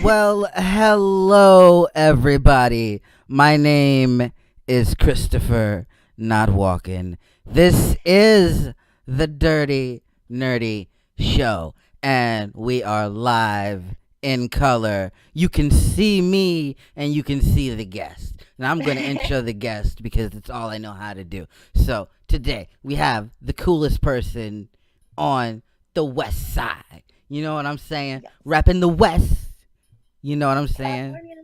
Well, hello, everybody. My name is Christopher Not Walking. This is the Dirty Nerdy Show, and we are live in color. You can see me and you can see the guest. And I'm going to intro the guest because it's all I know how to do. So, today we have the coolest person on the West Side. You know what I'm saying? Yes. Repping the West. You know what I'm saying? California.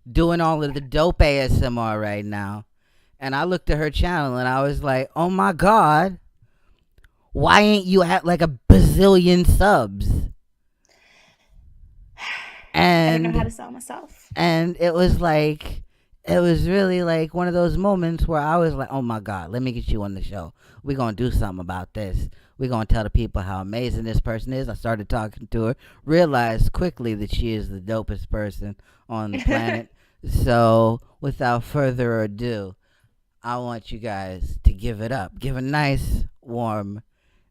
Doing all of the dope ASMR right now. And I looked at her channel and I was like, oh my God, why ain't you at like a bazillion subs? I don't know how And to sell myself. and it was like it was really like one of those moments where I was like, oh my God, let me get you on the show. We're gonna do something about this. We're gonna tell the people how amazing this person is. I started talking to her, realized quickly that she is the dopest person on the planet. So without further ado, I want you guys to give it up. Give a nice, warm,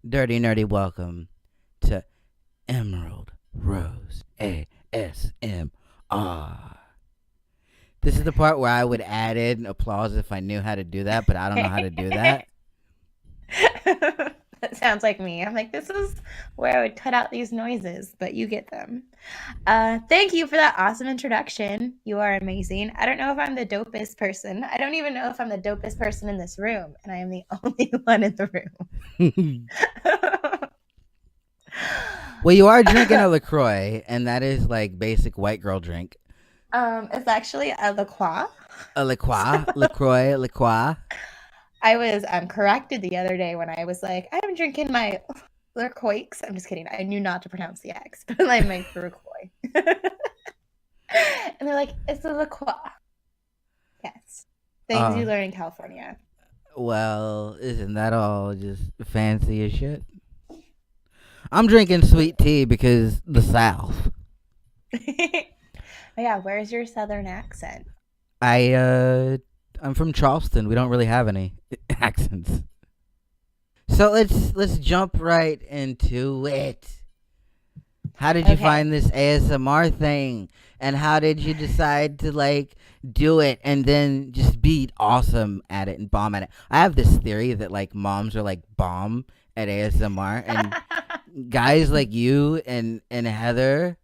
dirty, nerdy welcome to Emerald Rose ASMR. This is the part where I would add in applause if I knew how to do that, but I don't know how to do that. That sounds like me. I'm like, this is where I would cut out these noises, but you get them. Thank you for that awesome introduction. You are amazing. I don't know if I'm the dopest person. I don't even know if I'm the dopest person in this room, and I am the only one in the room. Well, you are drinking a LaCroix, and that is like basic white girl drink. It's actually a La Croix. A So LaCroix, LaCroix, LaCroix. I was corrected the other day when I was like, I'm drinking my LaCroix. I'm just kidding. I knew not to pronounce the X, but like my LaCroix. And they're like, it's a LaCroix. Yes. Things Uh, you learn in California. well, isn't that all just fancy as shit? I'm drinking sweet tea because the South. Oh, yeah, where's your southern accent? I I'm from Charleston. We don't really have any accents. So let's jump right into it. How did you Okay. find this ASMR thing? And how did you decide to like do it and then just be awesome at it and bomb at it? I have this theory that like moms are like bomb at ASMR and guys like you and Heather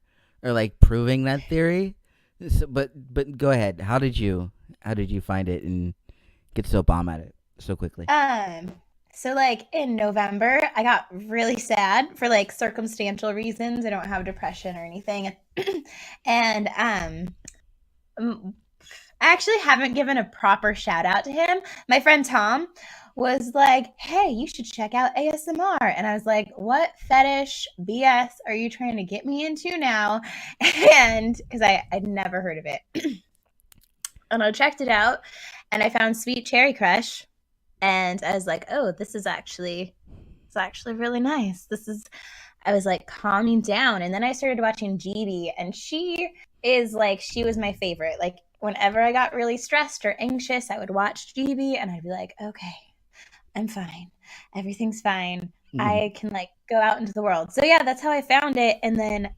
are like proving that theory. So, but go ahead. How did you find it and get so bomb at it so quickly? um, so like in November, I got really sad for like circumstantial reasons. I don't have depression or anything. And um, I actually haven't given a proper shout out to him. My friend Tom was like, "Hey, you should check out ASMR." And I was like, "What fetish BS are you trying to get me into now?" And because I'd never heard of it. And I checked it out and I found Sweet Cherry Crush and I was like, "Oh, this is actually it's actually really nice. This is." I was like calming down and then I started watching GB and she was my favorite. Like whenever I got really stressed or anxious, I would watch GB and I'd be like, "Okay, I'm fine. Everything's fine. I can like go out into the world." So yeah, that's how I found it. And then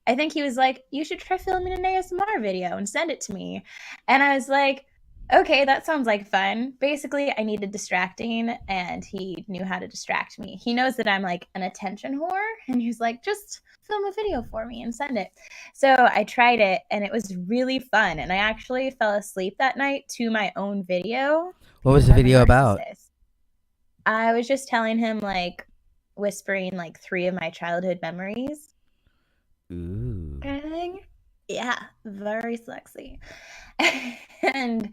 I think he was like, "You should try filming an ASMR video and send it to me." And I was like, "Okay, that sounds like fun." Basically, I needed distracting, and he knew how to distract me. He knows that I'm like an attention whore, and he was like, "Just film a video for me and send it." So I tried it, and it was really fun. And I actually fell asleep that night to my own video What was because the I'm a video about? narcissist. I was just telling him, like, whispering like three of my childhood memories Ooh, kind of thing. Yeah, very sexy. And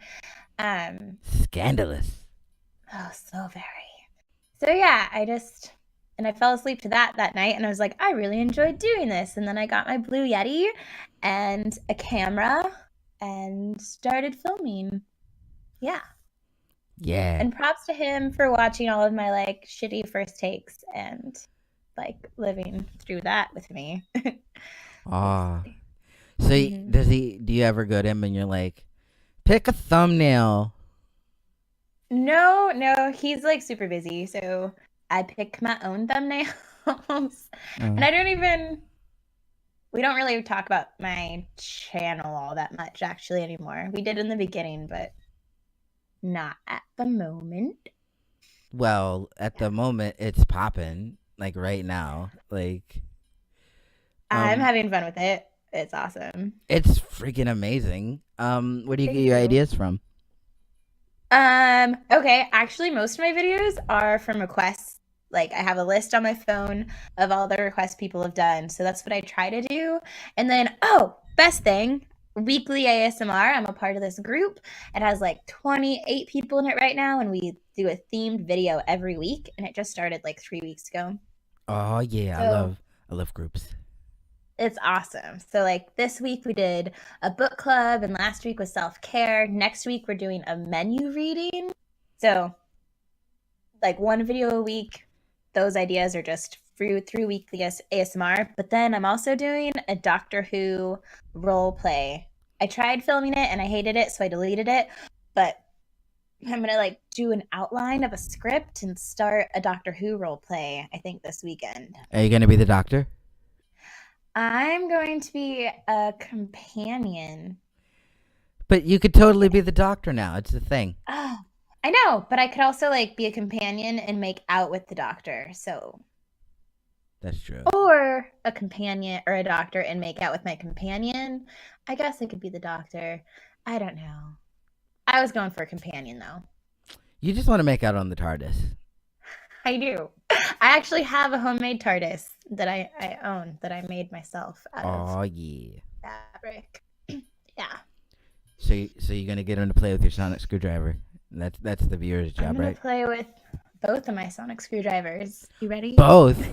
um scandalous. oh, so very. So yeah, I fell asleep to that night and I was like, I really enjoyed doing this. And then I got my Blue Yeti and a camera and started filming. Yeah. Yeah. And props to him for watching all of my like shitty first takes and like living through that with me. Ah. Basically. So Hmm. does he? Do you ever go to him and you're like, pick a thumbnail? No, no, he's like super busy. So I pick my own thumbnails. And Uh, I don't even We don't really talk about my channel all that much actually anymore. We did in the beginning, but not at the moment. Well, at the moment, it's popping. Like right now, like I'm having fun with it. It's awesome. it's freaking amazing. Where do you Thank get your you. ideas from? Okay, actually most of my videos are from requests. Like I have a list on my phone of all the requests people have done. So that's what I try to do. And then, best thing, weekly ASMR. I'm a part of this group. It has like 28 people in it right now, and we do a themed video every week. And it just started like 3 weeks ago. Oh yeah, So I love groups. it's awesome. So like this week we did a book club, and last week was self-care. Next week we're doing a menu reading. So like one video a week. Those ideas are just through weekly ASMR. But then I'm also doing a Doctor Who role play. I tried filming it and I hated it, so I deleted it. But I'm gonna like do an outline of a script and start a Doctor Who role play, I think this weekend. Are you gonna be the doctor? I'm going to be a companion. But you could totally be the doctor now. It's the thing. Oh, I know, but I could also like be a companion and make out with the doctor. So, That's true. or a companion or a doctor and make out with my companion. I guess I could be the doctor. I don't know. I was going for a companion though. You just want to make out on the TARDIS. I do. I actually have a homemade TARDIS that I own that I made myself out Oh of yeah. fabric. Yeah. So you're gonna get him to play with your sonic screwdriver. That's the viewer's I'm job, gonna right? play with both of my sonic screwdrivers. You ready? Both.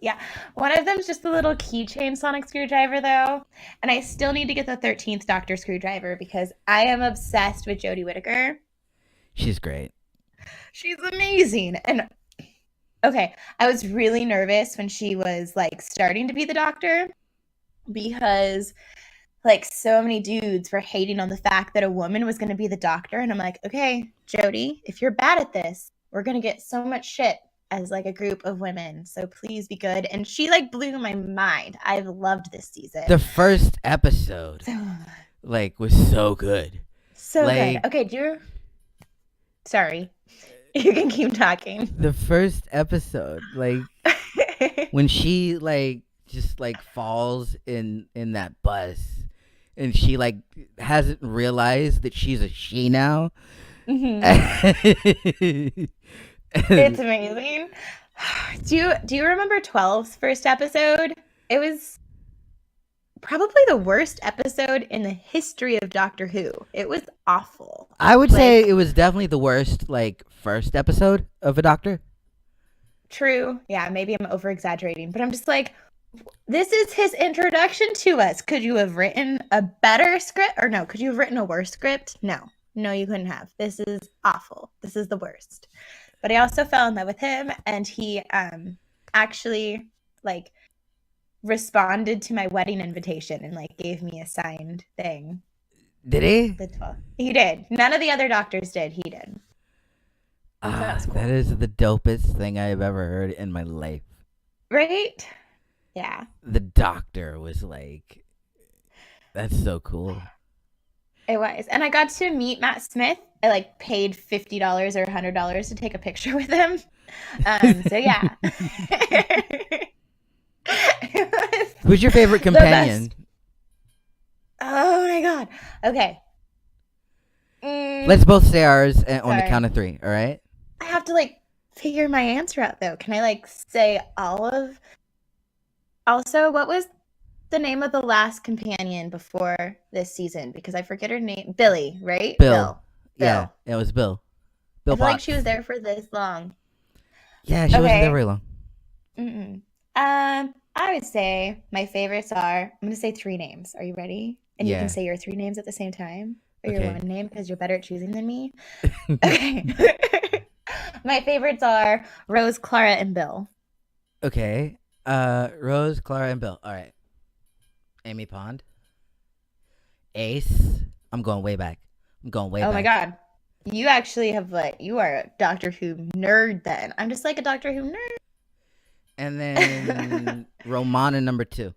Yeah. One of them's just a little keychain sonic screwdriver though. And I still need to get the 13th Doctor screwdriver because I am obsessed with Jodie Whittaker. She's great. She's amazing. And okay, I was really nervous when she was like starting to be the doctor because like so many dudes were hating on the fact that a woman was going to be the doctor, and I'm like, okay, Jodie, if you're bad at this, we're going to get so much shit as like a group of women, so please be good. And she like blew my mind. I've loved this season. The first episode like was so good. So like, good. Okay, sorry. You can keep talking. The first episode, like when she like just like falls in that bus and she like hasn't realized that she's a she now. Mm-hmm. It's amazing. Do you remember 12's first episode? It was probably the worst episode in the history of Doctor Who. It was awful. I would say it was definitely the worst like first episode of a Doctor. True. Yeah, maybe I'm over exaggerating, but I'm just like, this is his introduction to us. Could you have written a better script? Or no, could you have written a worse script? No, you couldn't have. This is awful. This is the worst. But I also fell in love with him, and he actually like responded to my wedding invitation and like gave me a signed thing. Did he? The 12th. He did. None of the other doctors did. He did. So cool. That is the dopest thing I have ever heard in my life. Right? Yeah. The doctor was like, that's so cool. It was. And I got to meet Matt Smith. I like paid $50 or $100 to take a picture with him. So yeah. Who's your favorite companion? Oh my god. Okay. Let's both say ours on the count of 3, all right? I have to like figure my answer out though. Can I like say Olive? Also, what was the name of the last companion before this season? Because I forget her name. Billy, right? Bill. Yeah, it was Bill. I feel like she was there for this long. Yeah, she wasn't there very long. I would say my favorites are, I'm going to say 3 names. Are you ready? And you can say your 3 names at the same time. Or your 1 name because you're better at choosing than me. Okay. My favorites are Rose, Clara, and Bill. Okay. Rose, Clara, and Bill. All right. Amy Pond. Ace. I'm going way back. Oh my god. You actually have like, you are a Doctor Who nerd then. I'm just like a Doctor Who nerd. And then Romana number 2.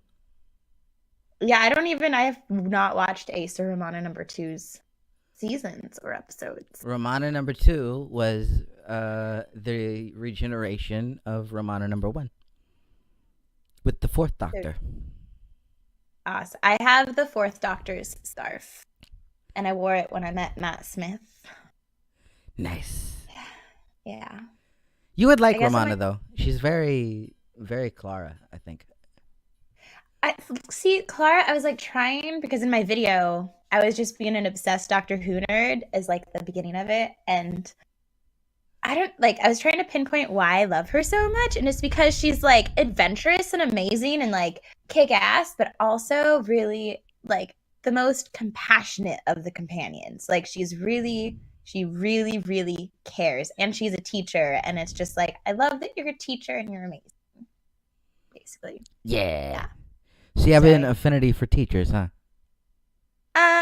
Yeah, I have not watched Ace or Romana number two's seasons or episodes. Romana number 2 was the regeneration of Romana number 1 with the fourth They're Doctor. awesome. I have the Fourth Doctor's scarf, and I wore it when I met Matt Smith. Nice. Yeah. You would I like guess I'm Romana like, though. She's very, very Clara, I think. I see, Clara, I was like trying because in my video, I was just being an obsessed Doctor Who nerd as like the beginning of it. And I don't like, I was trying to pinpoint why I love her so much. And it's because she's like adventurous and amazing and like kick ass, but also really like the most compassionate of the companions. Like she really, really cares. And she's a teacher. And it's just like, I love that you're a teacher and you're amazing, basically. Yeah. Yeah. So you have an So affinity for teachers, huh?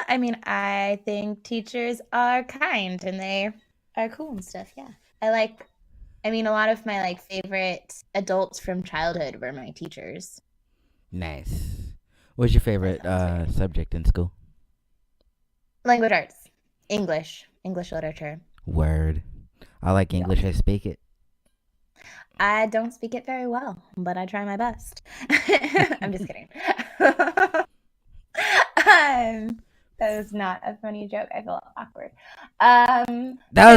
I mean, I think teachers are kind and they are cool and stuff. Yeah. I mean, a lot of my like favorite adults from childhood were my teachers. Nice. What's your So favorite that was very subject in school? language arts, English literature. Word. I like Yeah. English. I speak it. I don't speak it very well, but I try my best. I'm just kidding. That was not a funny joke. I feel awkward. That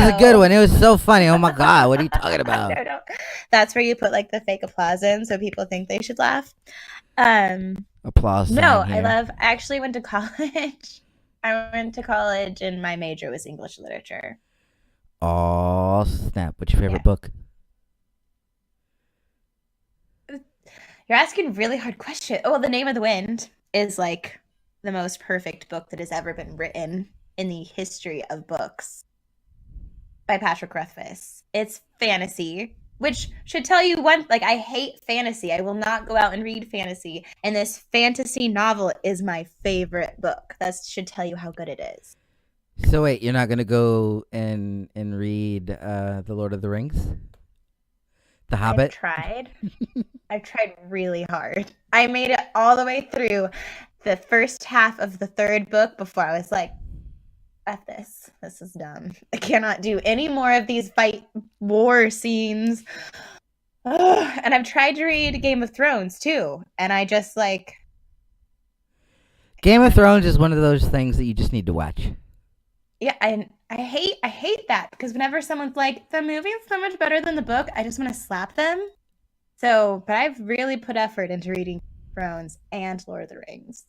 was a good No. one. It was so funny. Oh my god, what are you talking about? No. That's where you put like the fake applause in so people think they should laugh. Um, Applause no, sign here. I actually went to college. I went to college and my major was English literature. Oh snap! What's your Yeah. favorite book? You're asking really hard questions. Oh, well, The Name of the Wind is like the most perfect book that has ever been written in the history of books by Patrick Rothfuss. It's fantasy, which should tell you one like I hate fantasy. I will not go out and read fantasy. And this fantasy novel is my favorite book. That should tell you how good it is. So wait, you're not gonna go and read the Lord of the Rings, The I've Hobbit? tried. I've tried really hard. I made it all the way through the first half of the third book before I was like, F this. This is dumb. I cannot do any more of these fight war scenes. Ugh. And I've tried to read Game of Thrones too. And I just like Game of Thrones is one of those things that you just need to watch. yeah, I hate that because whenever someone's like, the movie is so much better than the book, I just want to slap them. So, but I've really put effort into reading Game of Thrones and Lord of the Rings.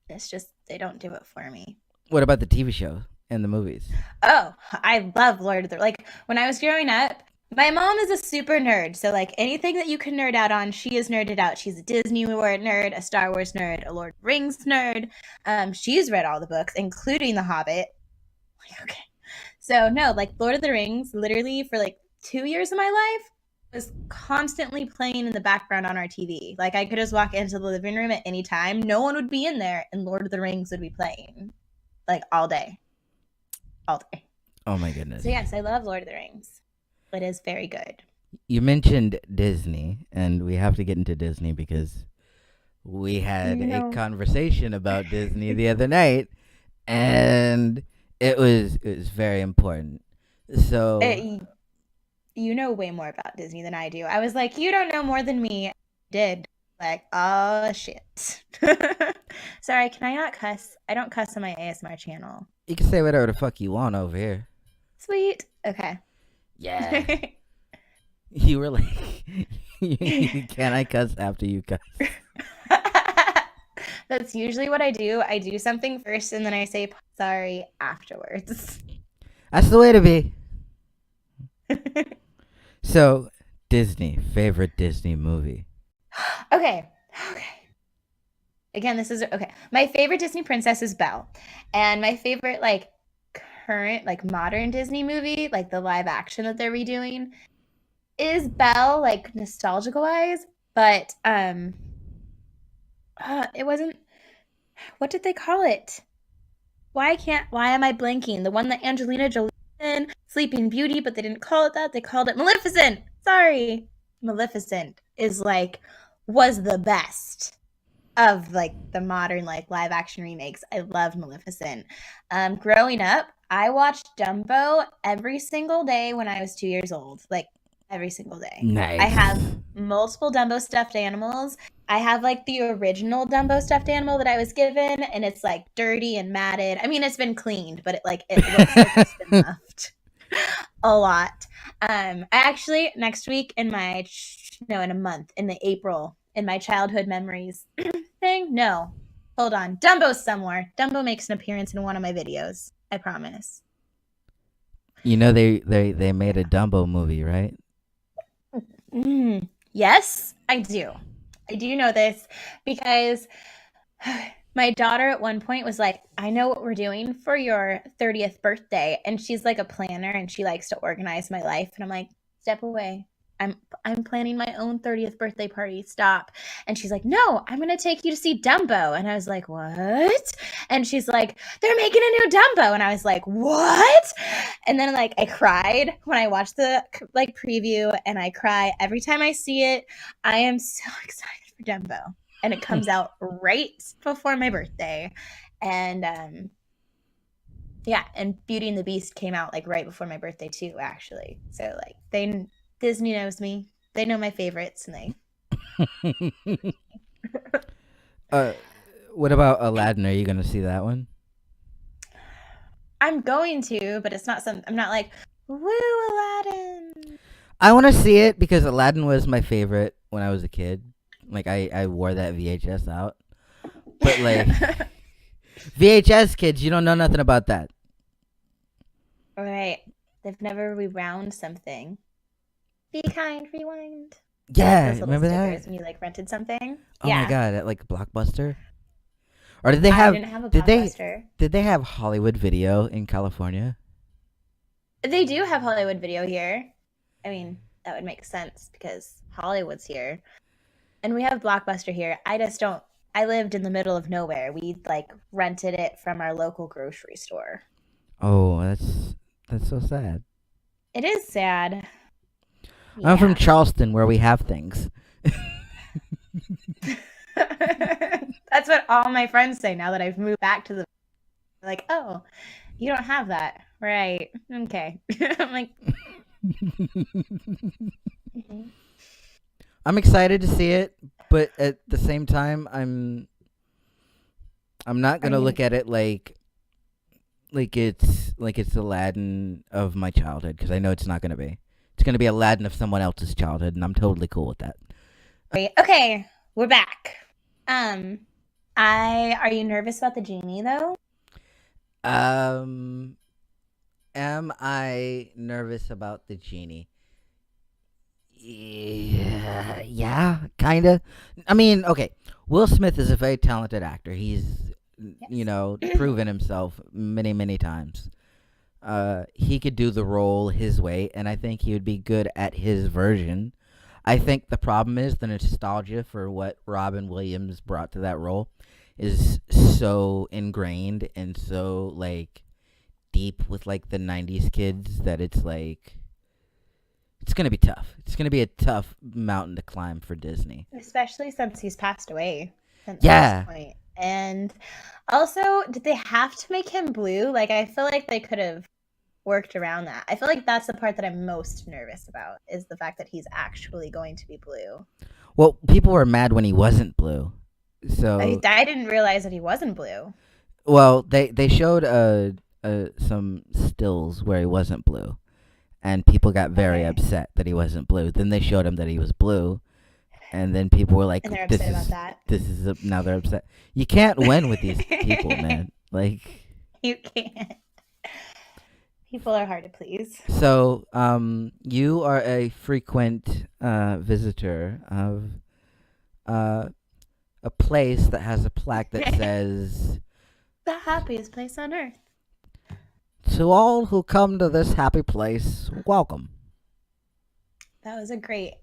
It's just they don't do it for me. What about the TV show and the movies? Oh, I love Lord of the like when I was growing up, my mom is a super nerd. So like anything that you can nerd out on, she is nerded out. She's a Disney nerd, a Star Wars nerd, a Lord of the Rings nerd. She's read all the books, including The Hobbit. Like, okay. So no, like Lord of the Rings, literally for like 2 years of my life was constantly playing in the background on our TV. Like I could just walk into the living room at any time. No one would be in there and Lord of the Rings would be playing like all day. All day. Oh my goodness. So yes, I love Lord of the Rings. It is very good. You mentioned Disney, and we have to get into Disney because we had You a know, conversation about Disney the other night, and it was very important. So it, you know way more about Disney than I do. I was like, you don't know more than me. I did. Like, oh shit. Sorry, can I not cuss? I don't cuss on my ASMR channel. you can say whatever the fuck you want over here. Sweet. Okay. Yeah. You were like, can I cuss after you cuss? That's usually what I do. I do something first and then I say sorry afterwards. That's the way to be. So, Disney, favorite Disney movie? Okay. Okay. Again, this is okay. My favorite Disney princess is Belle. And my favorite like current like modern Disney movie, like the live action that they're redoing, is Belle, like nostalgic wise, but it wasn't what did they call it? Why am I blanking? The one that Angelina Jolie in Sleeping Beauty, but they didn't call it that. They called it Maleficent. Sorry. Maleficent is like was the best. of like the modern like live action remakes. I love Maleficent. Growing up, I watched Dumbo every single day when I was 2 years old, like every single day. I Nice. have multiple Dumbo stuffed animals. I have like the original Dumbo stuffed animal that I was given, and it's like dirty and matted. I mean, it's been cleaned, but it looks like it's been left a lot. I actually next week in my no in a month in the April in my childhood memories thing. No, hold on, Dumbo's somewhere. Dumbo makes an appearance in one of my videos. I promise. You know they made a Dumbo movie, right? Yes, I do. I do know this because my daughter at one point was like, I know what we're doing for your 30th birthday. And she's like a planner and she likes to organize my life. And I'm like, step away. I'm planning my own 30th birthday party. Stop. And she's like, no, I'm going to take you to see Dumbo. And I was like, what? And she's like, they're making a new Dumbo. And I was like, what? And then like I cried when I watched the like preview, and I cry every time I see it. I am so excited for Dumbo, and it comes out right before my birthday. And yeah, and Beauty and the Beast came out like right before my birthday too, actually. So like Disney knows me. They know my favorites, and they uh, what about Aladdin? Are you gonna see that one? I'm going to, but it's not some I'm not like, woo Aladdin. I want to see it because Aladdin was my favorite when I was a kid. Like I wore that VHS out. But like VHS kids, you don't know nothing about that. All right. They've never rewound something. Be kind, rewind. Yeah, Those little remember stickers that? when you like rented something. Oh Yeah. my god, at like Blockbuster? Or did they I have didn't have a did they blockbuster. did they have Hollywood Video in California? They do have Hollywood Video here. I mean, that would make sense because Hollywood's here. And we have Blockbuster here. I just don't I lived in the middle of nowhere. We like rented it from our local grocery store. Oh, that's so sad. It is sad. I'm from Yeah. Charleston where we have things. That's what all my friends say now that I've moved back to the like, oh, you don't have that. Right. Okay. I'm like, mhm. I'm excited to see it, but at the same time I'm not Are going to you look at it like it's Aladdin of my childhood because I know it's not going to be. It's going to be Aladdin of someone else's childhood, and I'm totally cool with that. wait? Okay, we're back. Um, I are you nervous about the genie though? Um, am I nervous about the genie? Yeah, kind of. I mean, okay. Will Smith is a very talented actor. He's, Yes. proven himself many, many times. He could do the role his way, and I think he would be good at his version. I think the problem is the nostalgia for what Robin Williams brought to that role is so ingrained and so like deep with like the 90s kids that it's like it's going to be tough. It's going to be a tough mountain to climb for Disney. Especially since he's passed away since this Yeah. point. And also, did they have to make him blue? Like, I feel like they could have worked around that. I feel like that's the part that I'm most nervous about is the fact that he's actually going to be blue. Well, people were mad when he wasn't blue. So, I didn't realize that he wasn't blue. well, they showed some stills where he wasn't blue, and people got very Okay. upset that he wasn't blue. Then they showed him that he was blue, and then people were like, And they're "This upset about is that. now they're upset." You can't win with these people, man. Like, You can't. People are hard to please. so you are a frequent visitor of uh a place that has a plaque that says, The happiest place on earth. "To all who come to this happy place, welcome." That was a great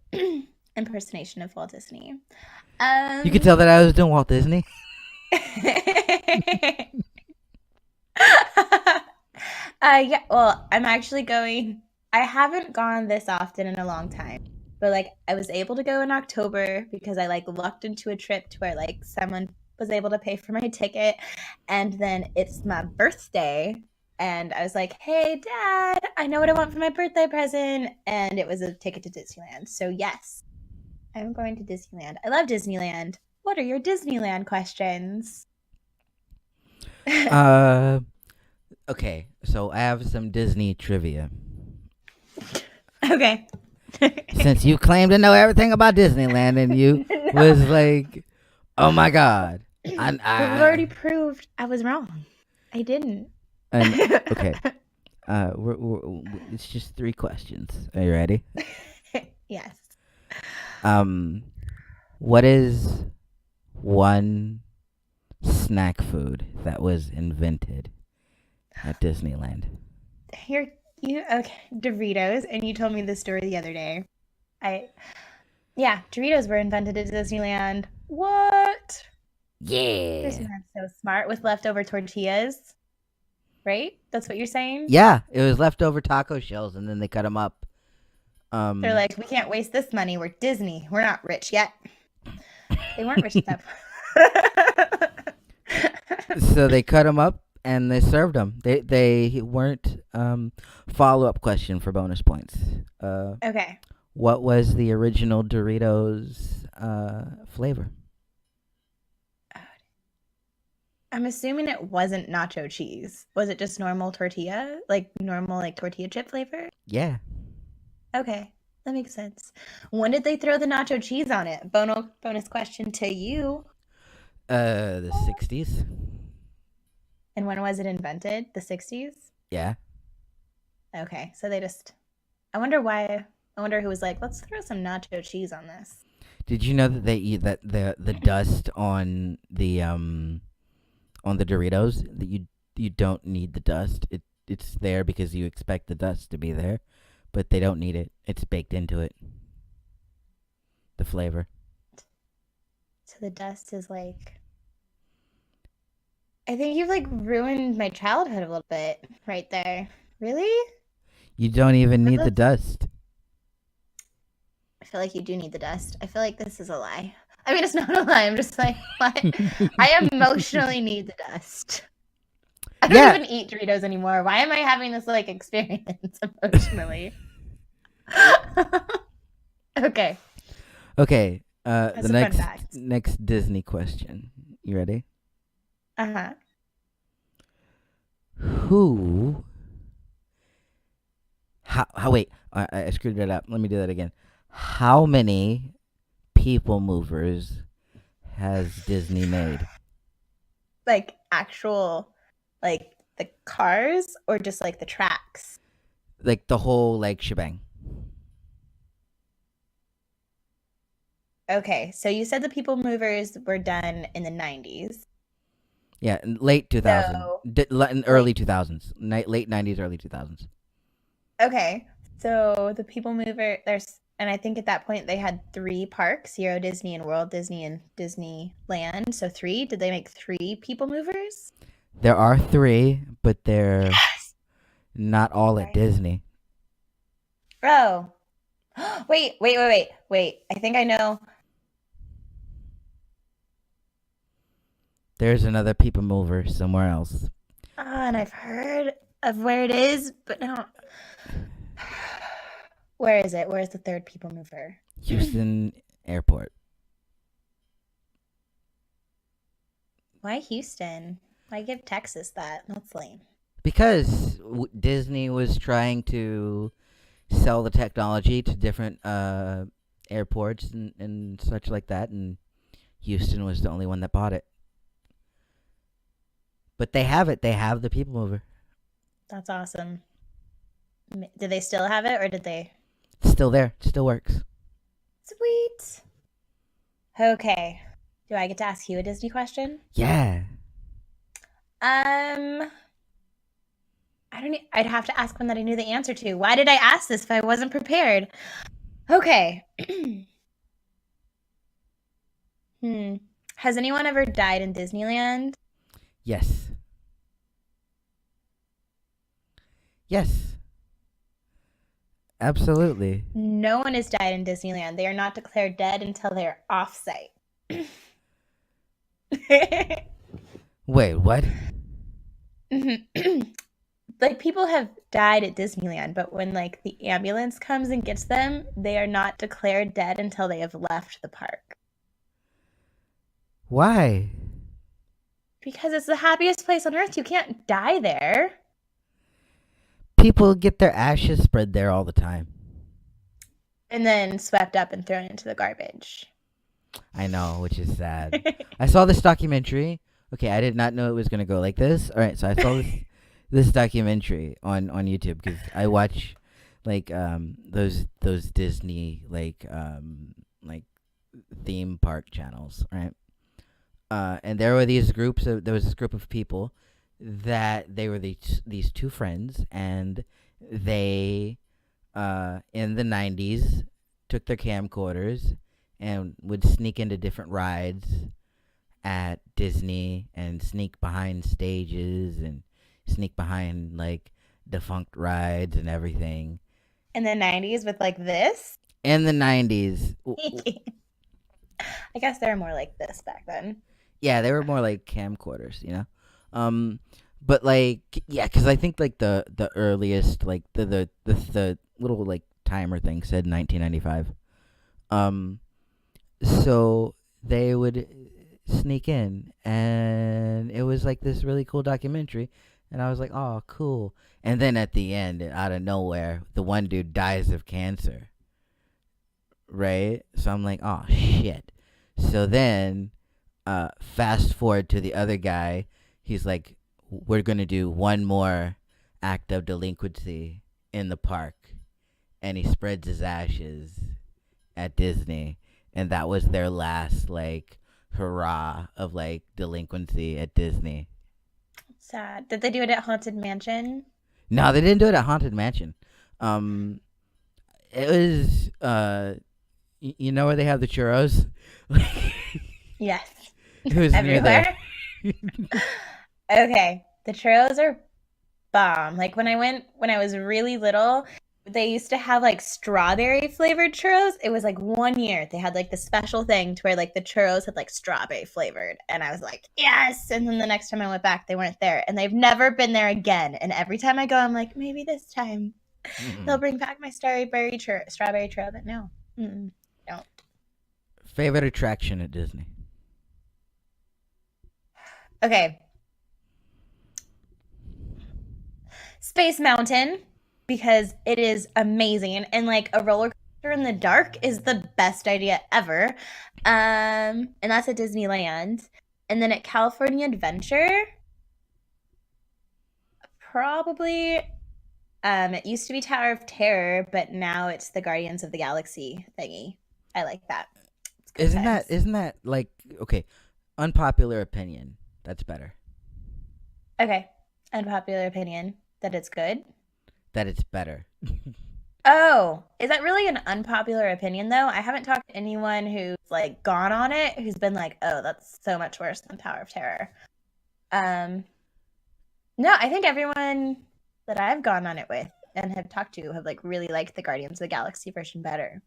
impersonation of Walt Disney. You could tell that I was doing Walt Disney. Yeah, well, I'm actually going. I haven't gone this often in a long time. But like I was able to go in October because I like lucked into a trip to where like someone was able to pay for my ticket, and then it's my birthday, and I was like, "Hey dad, I know what I want for my birthday present." And it was a ticket to Disneyland. So yes, I'm going to Disneyland. I love Disneyland. What are your Disneyland questions? Uh, okay. So I have some Disney trivia. Okay. Since you claim to know everything about Disneyland, and you No. was like, "Oh my God," But we've already proved I was wrong. I didn't. and okay. It's just 3 questions. Are you ready? Yes. Um, what is one snack food that was invented at Disneyland? You're you okay, Doritos, and you told me this story the other day. I Yeah, Doritos were invented at Disneyland. What? Yeah. Disneyland's so smart with leftover tortillas, right? That's what you're saying? Yeah, it was leftover taco shells, and then they cut them up. They're like, we can't waste this money. We're Disney. We're not rich yet. They weren't rich enough. So they cut them up and they served them. They weren't. Follow up question for bonus points. Okay. What was the original Doritos flavor? I'm assuming it wasn't nacho cheese. Was it just normal tortilla? Like normal like tortilla chip flavor? Yeah. Okay. That makes sense. When did they throw the nacho cheese on it? Bonus question to you. The 60s. And when was it invented? The 60s? Yeah. Okay. So they just I wonder why I wonder who was like, let's throw some nacho cheese on this. Did you know that they eat that the dust on the Doritos, that you don't need the dust. It's there because you expect the dust to be there, but they don't need it. It's baked into it. The flavor. So the dust is like I think you've like ruined my childhood a little bit right there. Really? You don't even need the That's dust. I feel like you do need the dust. I feel like this is a lie. I mean, it's not a lie. I'm just like, what? I emotionally need the dust. I don't Yeah. even eat Doritos anymore. Why am I having this like experience emotionally? Okay. Okay. That's The a fun fact. next Disney question. You ready? Uh-huh. Who? How? Wait. I screwed it up. Let me do that again. How many people movers has Disney made? Like actual like the cars or just like the tracks? Like the whole like shebang. Okay, so you said the people movers were done in the 90s. Yeah, in late 2000, So, in early 2000s, late 90s, early 2000s. okay. So the people mover there's and I think at that point they had 3 parks, Euro Disney and World Disney and Disneyland. So 3, did they make 3 people movers? There are 3, but they're Yes. not all at Right. Disney. Oh. Wait. I think I know. There's another people mover somewhere else. And I've heard of where it is, but no. Where is it? Where's the 3rd people mover? Houston Airport. Why Houston? Why give Texas that? That's lame. Because Disney was trying to sell the technology to different airports and such like that, and Houston was the only one that bought it. But they have it. They have the people mover. That's awesome. Did they still have it or did they? It's still there. It still works. Sweet. Okay. Do I get to ask you a Disney question? Yeah. I don't. I'd have to ask one that I knew the answer to. Why did I ask this if I wasn't prepared? Okay. Has anyone ever died in Disneyland? Yes. Yes. Absolutely. No one has died in Disneyland. They are not declared dead until they are off-site. Wait, what? Like people have died at Disneyland, but when like the ambulance comes and gets them, they are not declared dead until they have left the park. Why? Because it's the happiest place on earth. You can't die there. People get their ashes spread there all the time. And then swept up and thrown into the garbage. I know, which is sad. I saw this documentary. Okay, I did not know it was gonna go like this. All right, so I saw this documentary on YouTube because I watch like those Disney like theme park channels, right? And there was this group of people that they were these two friends, and they in the 90s took their camcorders and would sneak into different rides at Disney and sneak behind stages and sneak behind like defunct rides and everything. In the 90s with like this? In the 90s. I guess they were more like this back then. Yeah, they were more like camcorders, you know? But like, yeah, because I think like the earliest, like the little like timer thing said 1995. So they would sneak in, and it was like this really cool documentary, and I was like, oh, cool. And then at the end, out of nowhere, the one dude dies of cancer, right? So I'm like, oh shit. So then, fast forward to the other guy. He's like, we're gonna do one more act of delinquency in the park, and he spreads his ashes at Disney, and that was their last like hurrah of like delinquency at Disney. Sad. Did they do it at Haunted Mansion? No, they didn't do it at Haunted Mansion. It was you know where they have the churros? Yes. It was near there. Everywhere. Okay. The churros are bomb. Like when I was really little, they used to have like strawberry flavored churros. It was like 1 year they had like the special thing to where like the churros had like strawberry flavored, and I was like, yes. And then the next time I went back, they weren't there, and they've never been there again. And every time I go, I'm like, maybe this time they'll bring back my strawberry churro. But no, don't. Favorite attraction at Disney? Okay, Space Mountain, because it is amazing, and like a roller coaster in the dark is the best idea ever. And that's at Disneyland. And then at California Adventure, probably it used to be Tower of Terror, but now it's the Guardians of the Galaxy thingy. I like that. It's good times. Isn't that like okay? Unpopular opinion. That's better. Okay, unpopular opinion that it's good. That it's better. Oh, is that really an unpopular opinion though? I haven't talked to anyone who's like gone on it who's been like, "Oh, that's so much worse than Tower of Terror." Um, no, I think everyone that I've gone on it with and have talked to have like really liked the Guardians of the Galaxy version better.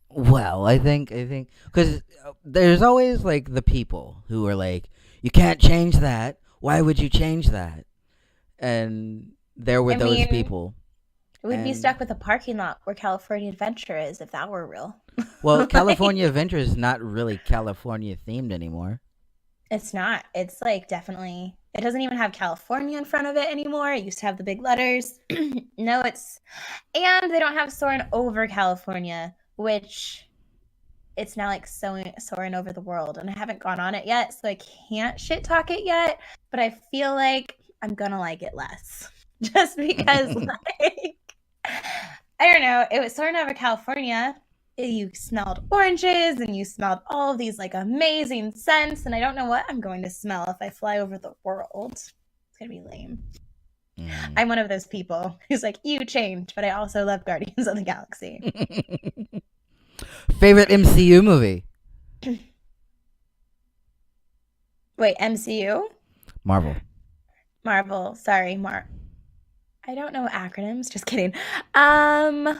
Well, I think because there's always like the people who are like, you can't change that. Why would you change that? And there were I those mean, people. we'd be And stuck with a parking lot where California Adventure is if that were real. well, Like, California Adventure is not really California themed anymore. it's not. It's like definitely. It doesn't even have California in front of it anymore. It used to have the big letters. No, and they don't have Soarin' over California, which it's now like soaring over the world. And I haven't gone on it yet, so I can't shit talk it yet. But I feel like I'm gonna like it less, just because like I don't know. It was soaring over California. You smelled oranges and you smelled all of these like amazing scents, and I don't know what I'm going to smell if I fly over the world. It's gonna be lame. Mm. I'm one of those people who's like, you changed, but I also love Guardians of the Galaxy. Favorite MCU movie? Wait, MCU? Marvel. Marvel. Sorry, I don't know acronyms. Just kidding. Um,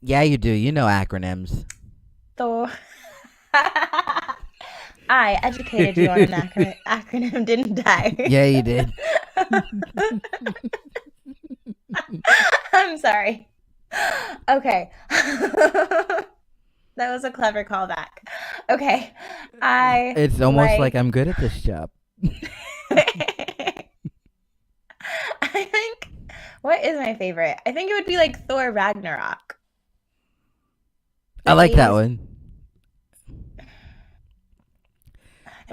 Yeah, you do. You know acronyms. Thor. I educated you on an acronym, didn't I? Yeah, you did. I'm sorry. Okay. That was a clever callback. Okay. I It's almost like like I'm good at this job. I think what is my favorite? I think it would be like Thor Ragnarok. I The like that 80s. one.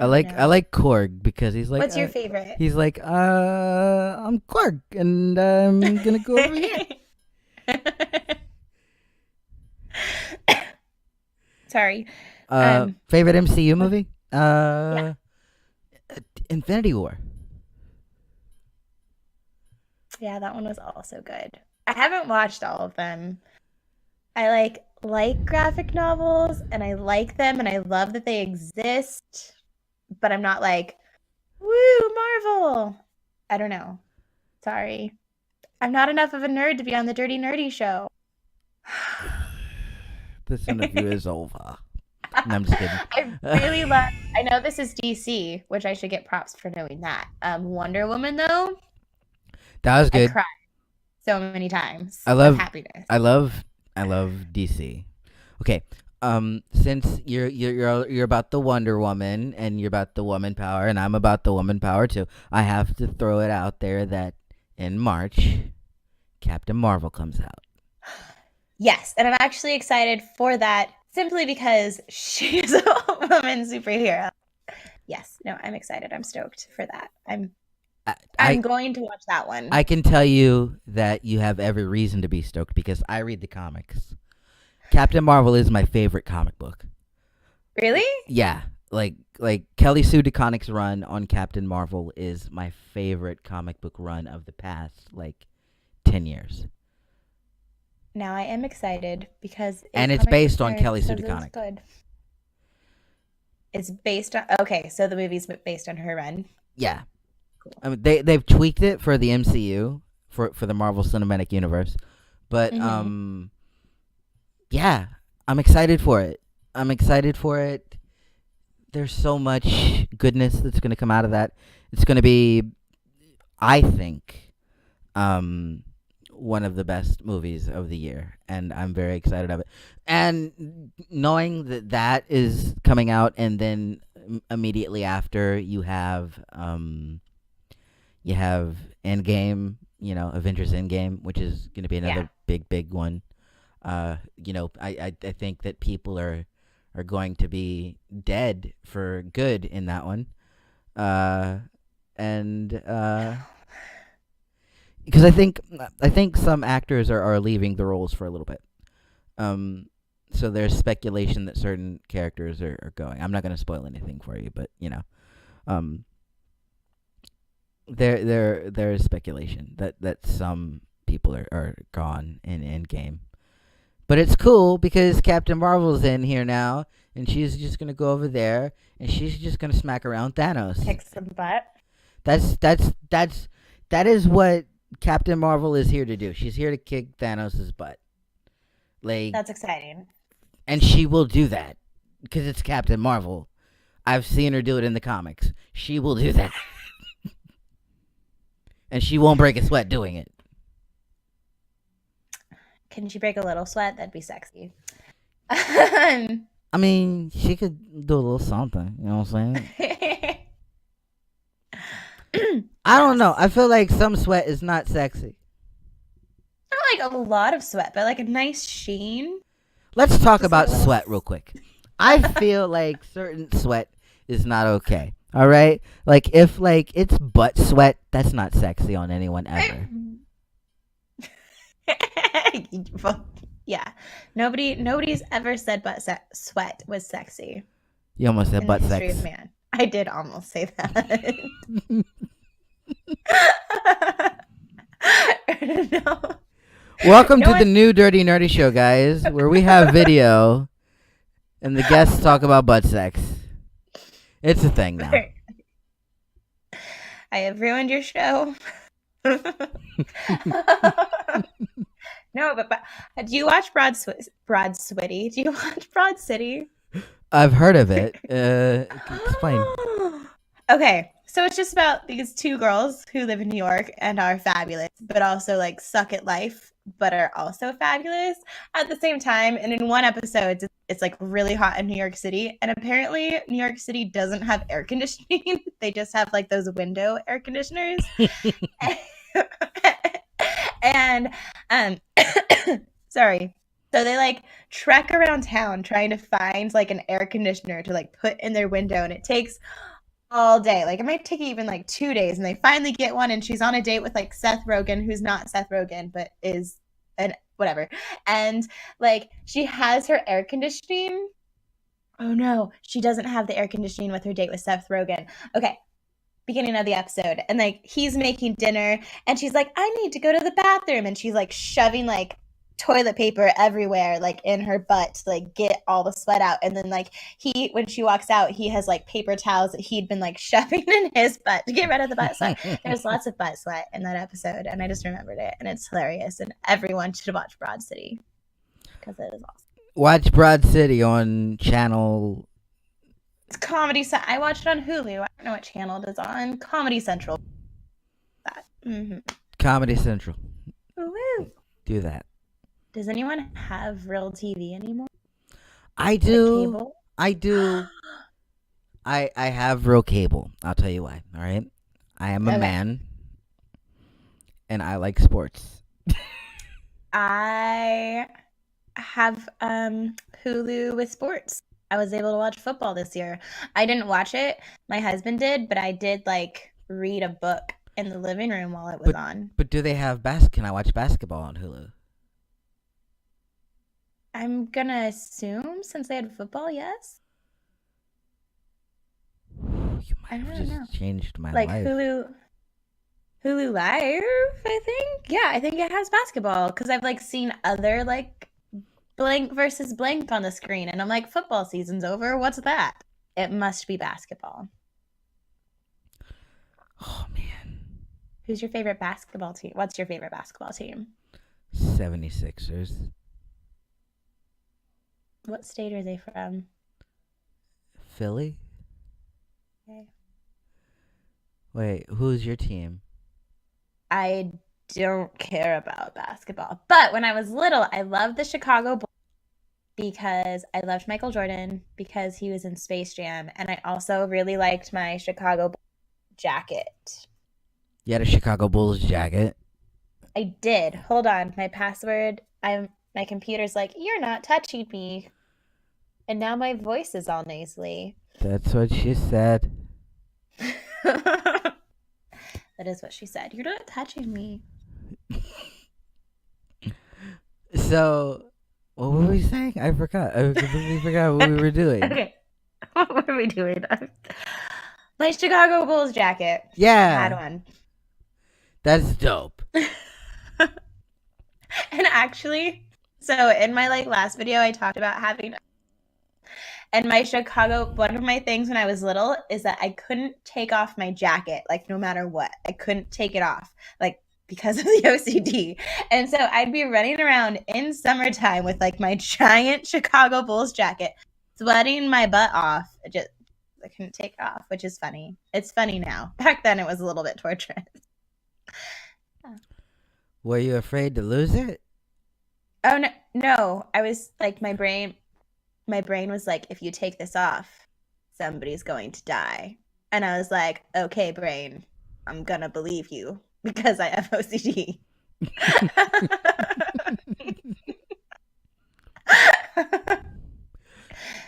I don't I know. like Korg because What's your favorite? I'm Korg and I'm gonna go over here. Sorry. Um, Favorite MCU what? movie? Yeah. Infinity War. Yeah, that one was also good. I haven't watched all of them. I like graphic novels and I like them and I love that they exist, but I'm not like, woo, Marvel. I don't know. Sorry. I'm not enough of a nerd to be on the Dirty Nerdy show. This interview is over. No, I'm just kidding. I really love I know this is DC, which I should get props for knowing that. Wonder Woman though, That was I good. cried so many times I of love happiness. I love DC. Okay. Since you're about the Wonder Woman and you're about the woman power and I'm about the woman power too, I have to throw it out there that in March, Captain Marvel comes out. Yes, and I'm actually excited for that simply because she is a woman superhero. Yes, no, I'm excited. I'm stoked for that. I'm I going to watch that one. I can tell you that you have every reason to be stoked because I read the comics. Captain Marvel is my favorite comic book. Really? Yeah, like Kelly Sue DeConnick's run on Captain Marvel is my favorite comic book run of the past 10 years. Now I am excited because a And it's comic book based on nerd Kelly Sue says it was DeConnick. good. It's based on okay, so the movie's based on her run. Yeah. Cool. I mean, they've tweaked it for the MCU for the Marvel Cinematic Universe. But yeah, I'm excited for it. I'm excited for it. There's so much goodness that's going to come out of that. It's going to be, I think, one of the best movies of the year, and I'm very excited of it. And knowing that that is coming out, and then immediately after you have Endgame, Avengers Endgame, which is going to be another big one. I think that people are going to be dead for good in that one. And because I think some actors are leaving the roles for a little bit. So there's speculation that certain characters are going. I'm not going to spoil anything for you, but there is speculation that some people are gone in Endgame. But it's cool because Captain Marvel's in here now, and she's just gonna go over there, and she's just gonna smack around Thanos. Kick some butt. That is what Captain Marvel is here to do. She's here to kick Thanos' butt. That's exciting. And she will do that because it's Captain Marvel. I've seen her do it in the comics. She will do that. And she won't break a sweat doing it. Can she break a little sweat? That'd be sexy. I mean, she could do a little something. You know what I'm saying? I don't know. I feel like some sweat is not sexy. Not like a lot of sweat, but like a nice sheen. Let's talk about sweat real quick. I feel like certain sweat is not okay. All right? Like if it's butt sweat, that's not sexy on anyone ever. Yeah. Nobody's ever said butt sweat was sexy. You almost said in butt the history sex. Of man. I did almost say that. No. Welcome to the new Dirty Nerdy Show, guys, where we have video and the guests talk about butt sex. It's a thing now. I have ruined your show. No, but do you watch Broad City? Do you watch Broad City? I've heard of it. Explain. Okay, so it's just about these two girls who live in New York and are fabulous, but also like suck at life, but are also fabulous at the same time. And in one episode, it's like really hot in New York City, and apparently New York City doesn't have air conditioning. They just have like those window air conditioners. And sorry. So they like trek around town trying to find like an air conditioner to like put in their window, and it takes all day. Like it might take even like 2 days, and they finally get one, and she's on a date with like Seth Rogen, who's not Seth Rogen, but is an whatever. And like she has her air conditioning. Oh no, she doesn't have the air conditioning with her date with Seth Rogen. Okay, beginning of the episode, and like he's making dinner, and she's like, I need to go to the bathroom, and she's like shoving like toilet paper everywhere, like in her butt to like get all the sweat out. And then like when she walks out, he has like paper towels that he'd been like shoving in his butt to get rid of the butt sweat. There's lots of butt sweat in that episode, and I just remembered it, and it's hilarious, and everyone should watch Broad City because it is awesome. Watch Broad City on channel. It's Comedy Central. I watched it on Hulu. I don't know what channel it is on. Comedy Central. That. Mm-hmm. Comedy Central. Woo. Do that. Does anyone have real TV anymore? I do. Like cable? I do. I have real cable. I'll tell you why. All right. I am a man, and I like sports. I have Hulu with sports. I was able to watch football this year. I didn't watch it. My husband did, but I did like read a book in the living room while it was on. But do they have Can I watch basketball on Hulu? I'm gonna assume since they had football, yes. You might have just changed my life. Like Hulu Live, I think. Yeah, I think it has basketball because I've like seen other like blank versus blank on the screen, and I'm like, football season's over. What's that? It must be basketball. Oh man. Who's your favorite basketball team? What's your favorite basketball team? 76ers. What state are they from? Philly. Okay. Wait, who's your team? I don't care about basketball. But when I was little, I loved the Chicago Bulls because I loved Michael Jordan because he was in Space Jam. And I also really liked my Chicago Bulls jacket. You had a Chicago Bulls jacket? I did. Hold on. My password. My computer's like, you're not touching me. And now my voice is all nasally. That's what she said. That is what she said. You're not touching me. So, what were we saying? I forgot. I completely forgot what we were doing. Okay. What were we doing? My Chicago Bulls jacket. Yeah. I had one. That's dope. And actually, so in my like last video, I talked about having, and my one of my things when I was little is that I couldn't take off my jacket, like no matter what. I couldn't take it off, like because of the OCD. And so I'd be running around in summertime with like my giant Chicago Bulls jacket, sweating my butt off. I couldn't take it off, which is funny. It's funny now. Back then it was a little bit torturous. Were you afraid to lose it? Oh no. I was like, my brain was like, if you take this off, somebody's going to die. And I was like, okay, brain, I'm gonna believe you because I have OCD.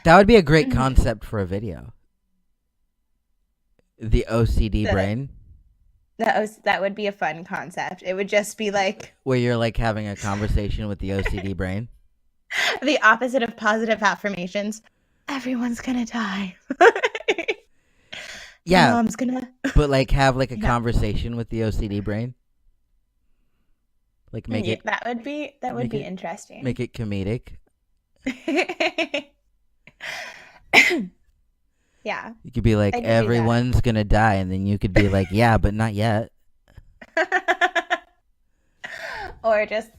That would be a great concept for a video. The OCD brain. That would be a fun concept. It would just be like where you're like having a conversation with the OCD brain. The opposite of positive affirmations. Everyone's gonna die. Yeah. Mom's gonna. But like have like a conversation with the OCD brain. Like make it. That would be interesting. Make it comedic. Yeah, You could be like, I could do that. everyone's gonna die, and then you could be like, yeah, but not yet. Or just,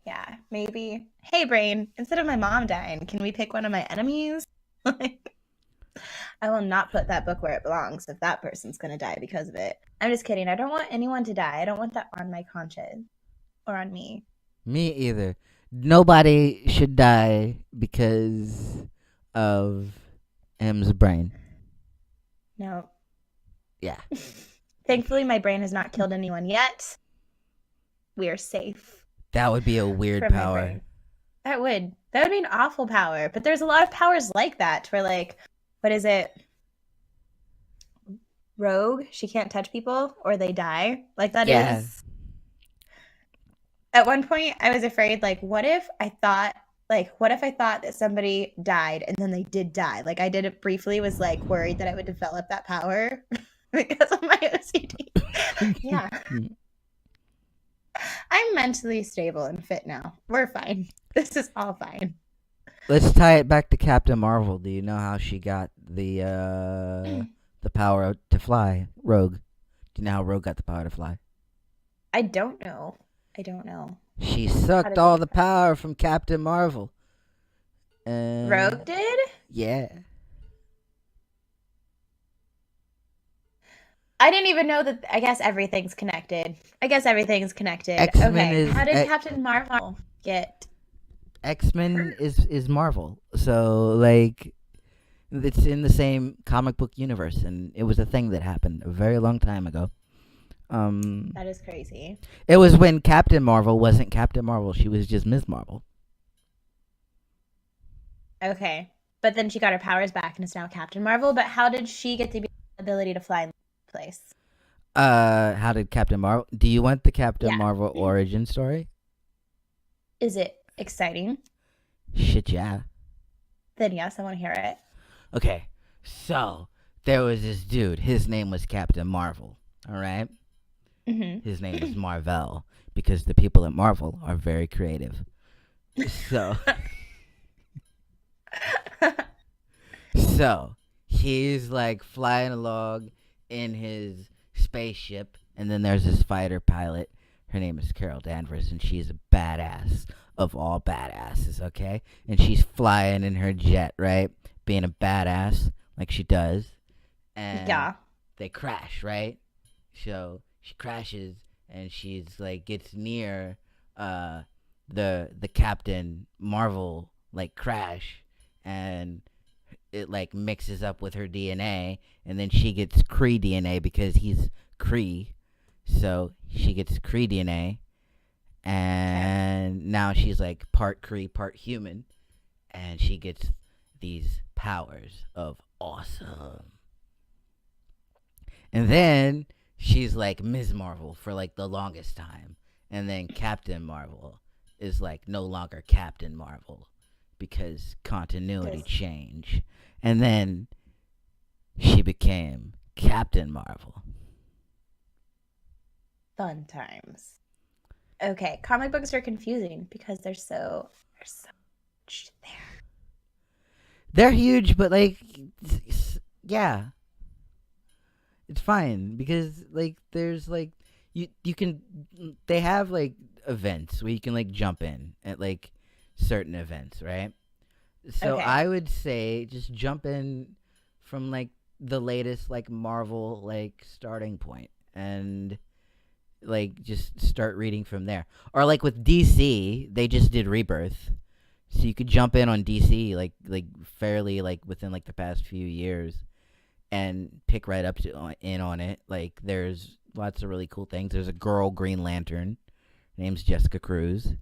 yeah, maybe, hey, brain, instead of my mom dying, can we pick one of my enemies? Like, I will not put that book where it belongs if that person's going to die because of it. I'm just kidding. I don't want anyone to die. I don't want that on my conscience or on me. Me either. Nobody should die because of M's brain. No. Yeah. Thankfully, my brain has not killed anyone yet. We are safe That would be a weird from my power. brain. That would be an awful power. But there's a lot of powers like that where, like, what is it? Rogue, she can't touch people or they die. Like, that Yeah. is. At one point, I was afraid, like, what if I thought that somebody died and then they did die? Like, I did it briefly, was like worried that I would develop that power because of my OCD. Yeah. I'm mentally stable and fit now. We're fine. This is all fine. Let's tie it back to Captain Marvel. Do you know how she got the power to fly? Rogue. Do you know how Rogue got the power to fly? I don't know. She How sucked did all they- the power from Captain Marvel. Rogue did? Yeah. I didn't even know that. I guess everything's connected. X-Men Okay. is How did Captain Marvel get? X-Men is Marvel. So like it's in the same comic book universe, and it was a thing that happened a very long time ago. That is crazy. It was when Captain Marvel wasn't Captain Marvel. She was just Ms. Marvel. Okay. But then she got her powers back and is now Captain Marvel. But how did she get the ability to fly in the first place? How did Captain Marvel? Do you want the Captain Yeah. Marvel origin story? Is it exciting? Shit, yeah. Then yes, I want to hear it. Okay, so there was this dude. His name was Captain Marvel. All right. Mm-hmm. His name was Marvel because the people at Marvel are very creative. So, so he's like flying along in his spaceship, and then there's this fighter pilot. Her name is Carol Danvers, and she's a badass of all badasses, okay? And she's flying in her jet, right? Being a badass like she does. And Yeah. they crash, right? So she crashes, and she's like gets near the Captain Marvel like crash, and it like mixes up with her DNA, and then she gets Kree DNA because he's Kree, so she gets Kree DNA, and now she's like part Kree, part human, and she gets these powers of awesome. And then she's like Ms. Marvel for like the longest time, and then Captain Marvel is like no longer Captain Marvel because continuity Yes. change. And then she became Captain Marvel. Fun times. Okay, comic books are confusing because there's so much there. They're huge, but like, yeah, it's fine because like there's like you can they have like events where you can like jump in at like certain events, right? So Okay. I would say just jump in from like the latest like Marvel like starting point and like just start reading from there. Or like with DC, they just did Rebirth. So you could jump in on DC like fairly like within like the past few years and pick right up in on it. Like there's lots of really cool things. There's a girl Green Lantern. Her name's Jessica Cruz.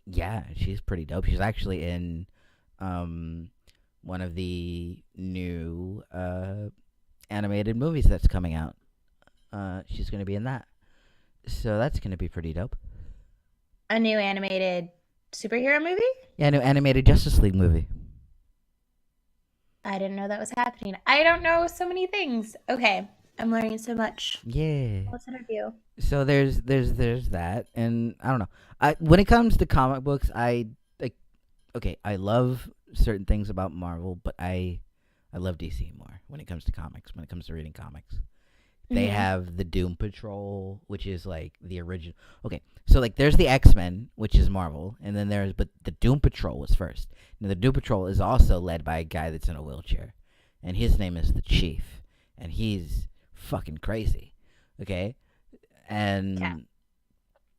Yeah, she's pretty dope. She's actually in one of the new animated movies that's coming out. She's going to be in that. So that's going to be pretty dope. A new animated superhero movie? Yeah, new animated Justice League movie. I didn't know that was happening. I don't know so many things. Okay, I'm learning so much. Yeah. Let's interview. So there's that, and I don't know. When it comes to comic books, I okay, I love certain things about Marvel, but I love DC more when it comes to comics. When it comes to reading comics, they Mm-hmm. have the Doom Patrol, which is like the original. Okay, so like there's the X-Men, which is Marvel, and then but the Doom Patrol was first. Now the Doom Patrol is also led by a guy that's in a wheelchair, and his name is the Chief, and he's fucking crazy. Okay, Yeah. and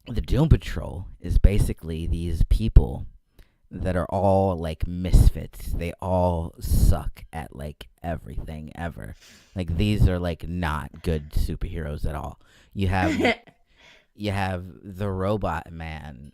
the Doom Patrol is basically these people that are all like misfits. They all suck at like everything ever. Like these are like not good superheroes at all. You have you have the robot man,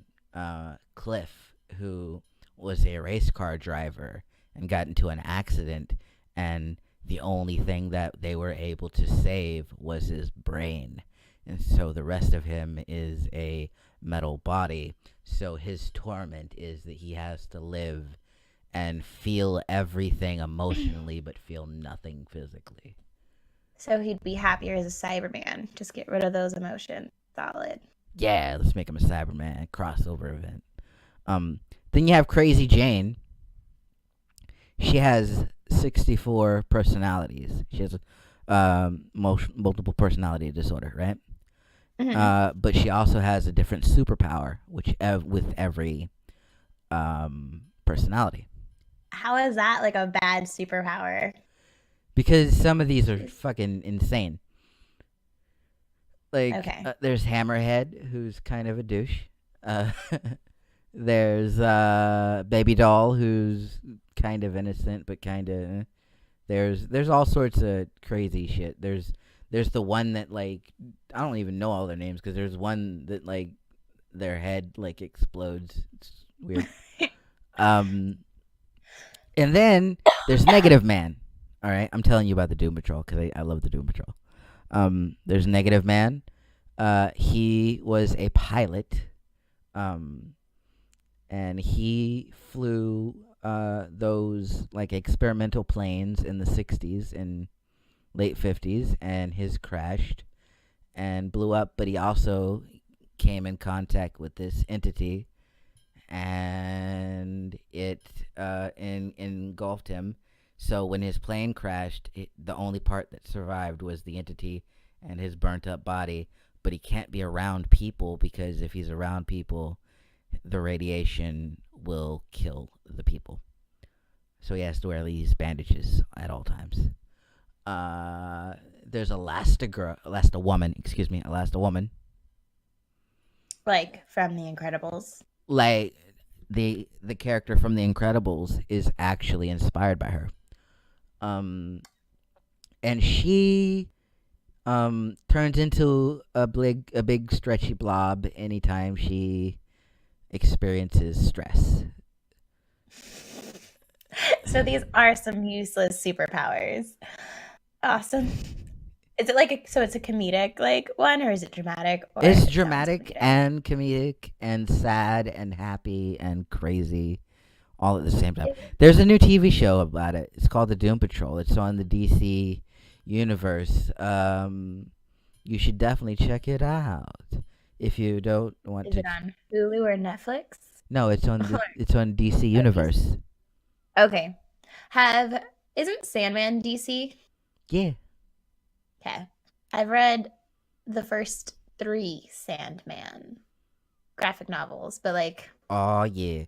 Cliff, who was a race car driver and got into an accident, and the only thing that they were able to save was his brain. And so the rest of him is a metal body. So his torment is that he has to live and feel everything emotionally but feel nothing physically. So he'd be happier as a Cyberman. Just get rid of those emotions. Solid. Yeah, let's make him a Cyberman crossover event. Then you have Crazy Jane. She has 64 personalities. She has multiple personality disorder, right? But she also has a different superpower, which with every personality. How is that like a bad superpower? Because some of these are fucking insane. Like, Okay. there's Hammerhead, who's kind of a douche. Uh, there's Baby Doll, who's kind of innocent, but kind of. There's all sorts of crazy shit. There's the one that like I don't even know all their names because there's one that like their head like explodes. It's weird. And then there's Negative Man. All right, I'm telling you about the Doom Patrol because I love the Doom Patrol. There's Negative Man. He was a pilot, and he flew those like experimental planes in the 60s and late 50s, and his crashed and blew up. But he also came in contact with this entity, and it engulfed him. So when his plane crashed, the only part that survived was the entity and his burnt up body. But he can't be around people because if he's around people, the radiation will kill the people. So he has to wear these bandages at all times. There's Elastigwoman. Like from The Incredibles. Like the character from The Incredibles is actually inspired by her. And she turns into a big stretchy blob anytime she experiences stress. So these are some useless superpowers. Awesome. Is it like so it's a comedic like one, or is it dramatic? Or It's it dramatic and comedic and sad and happy and crazy all at the same time. There's a new TV show about it. It's called The Doom Patrol. It's on the DC universe. You should definitely check it out if you don't want Is to. it on Hulu or Netflix? No, it's on DC universe. Okay. Isn't Sandman DC? Yeah. Okay. I've read the first 3 Sandman graphic novels, but like Oh yeah.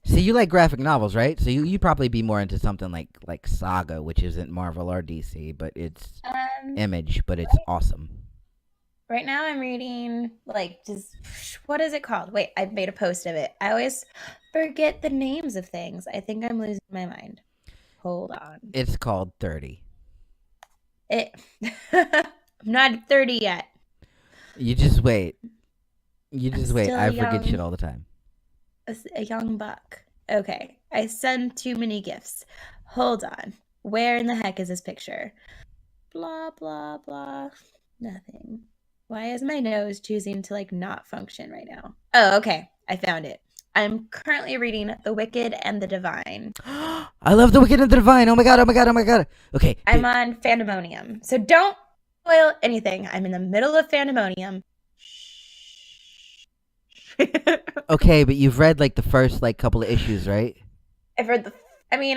See, you like graphic novels, right? So you probably be more into something like Saga, which isn't Marvel or DC, but it's Image, but it's awesome. Right now I'm reading like just what is it called? Wait, I made a post of it. I always forget the names of things. I think I'm losing my mind. Hold on. It's called 30. I'm not 30 yet. You just wait. Wait. I forget young. shit all the time. A young buck. Okay. I send too many gifts. Hold on. Where in the heck is this picture? Blah, blah, blah. Nothing. Why is my nose choosing to like not function right now? Oh, okay. I found it. I'm currently reading The Wicked and the Divine. I love The Wicked and the Divine. Oh my god, oh my god, oh my god. Okay. I'm on Fandemonium. So don't spoil anything. I'm in the middle of Fandemonium. Okay, but you've read like the first like couple of issues, right? I've read the. I mean,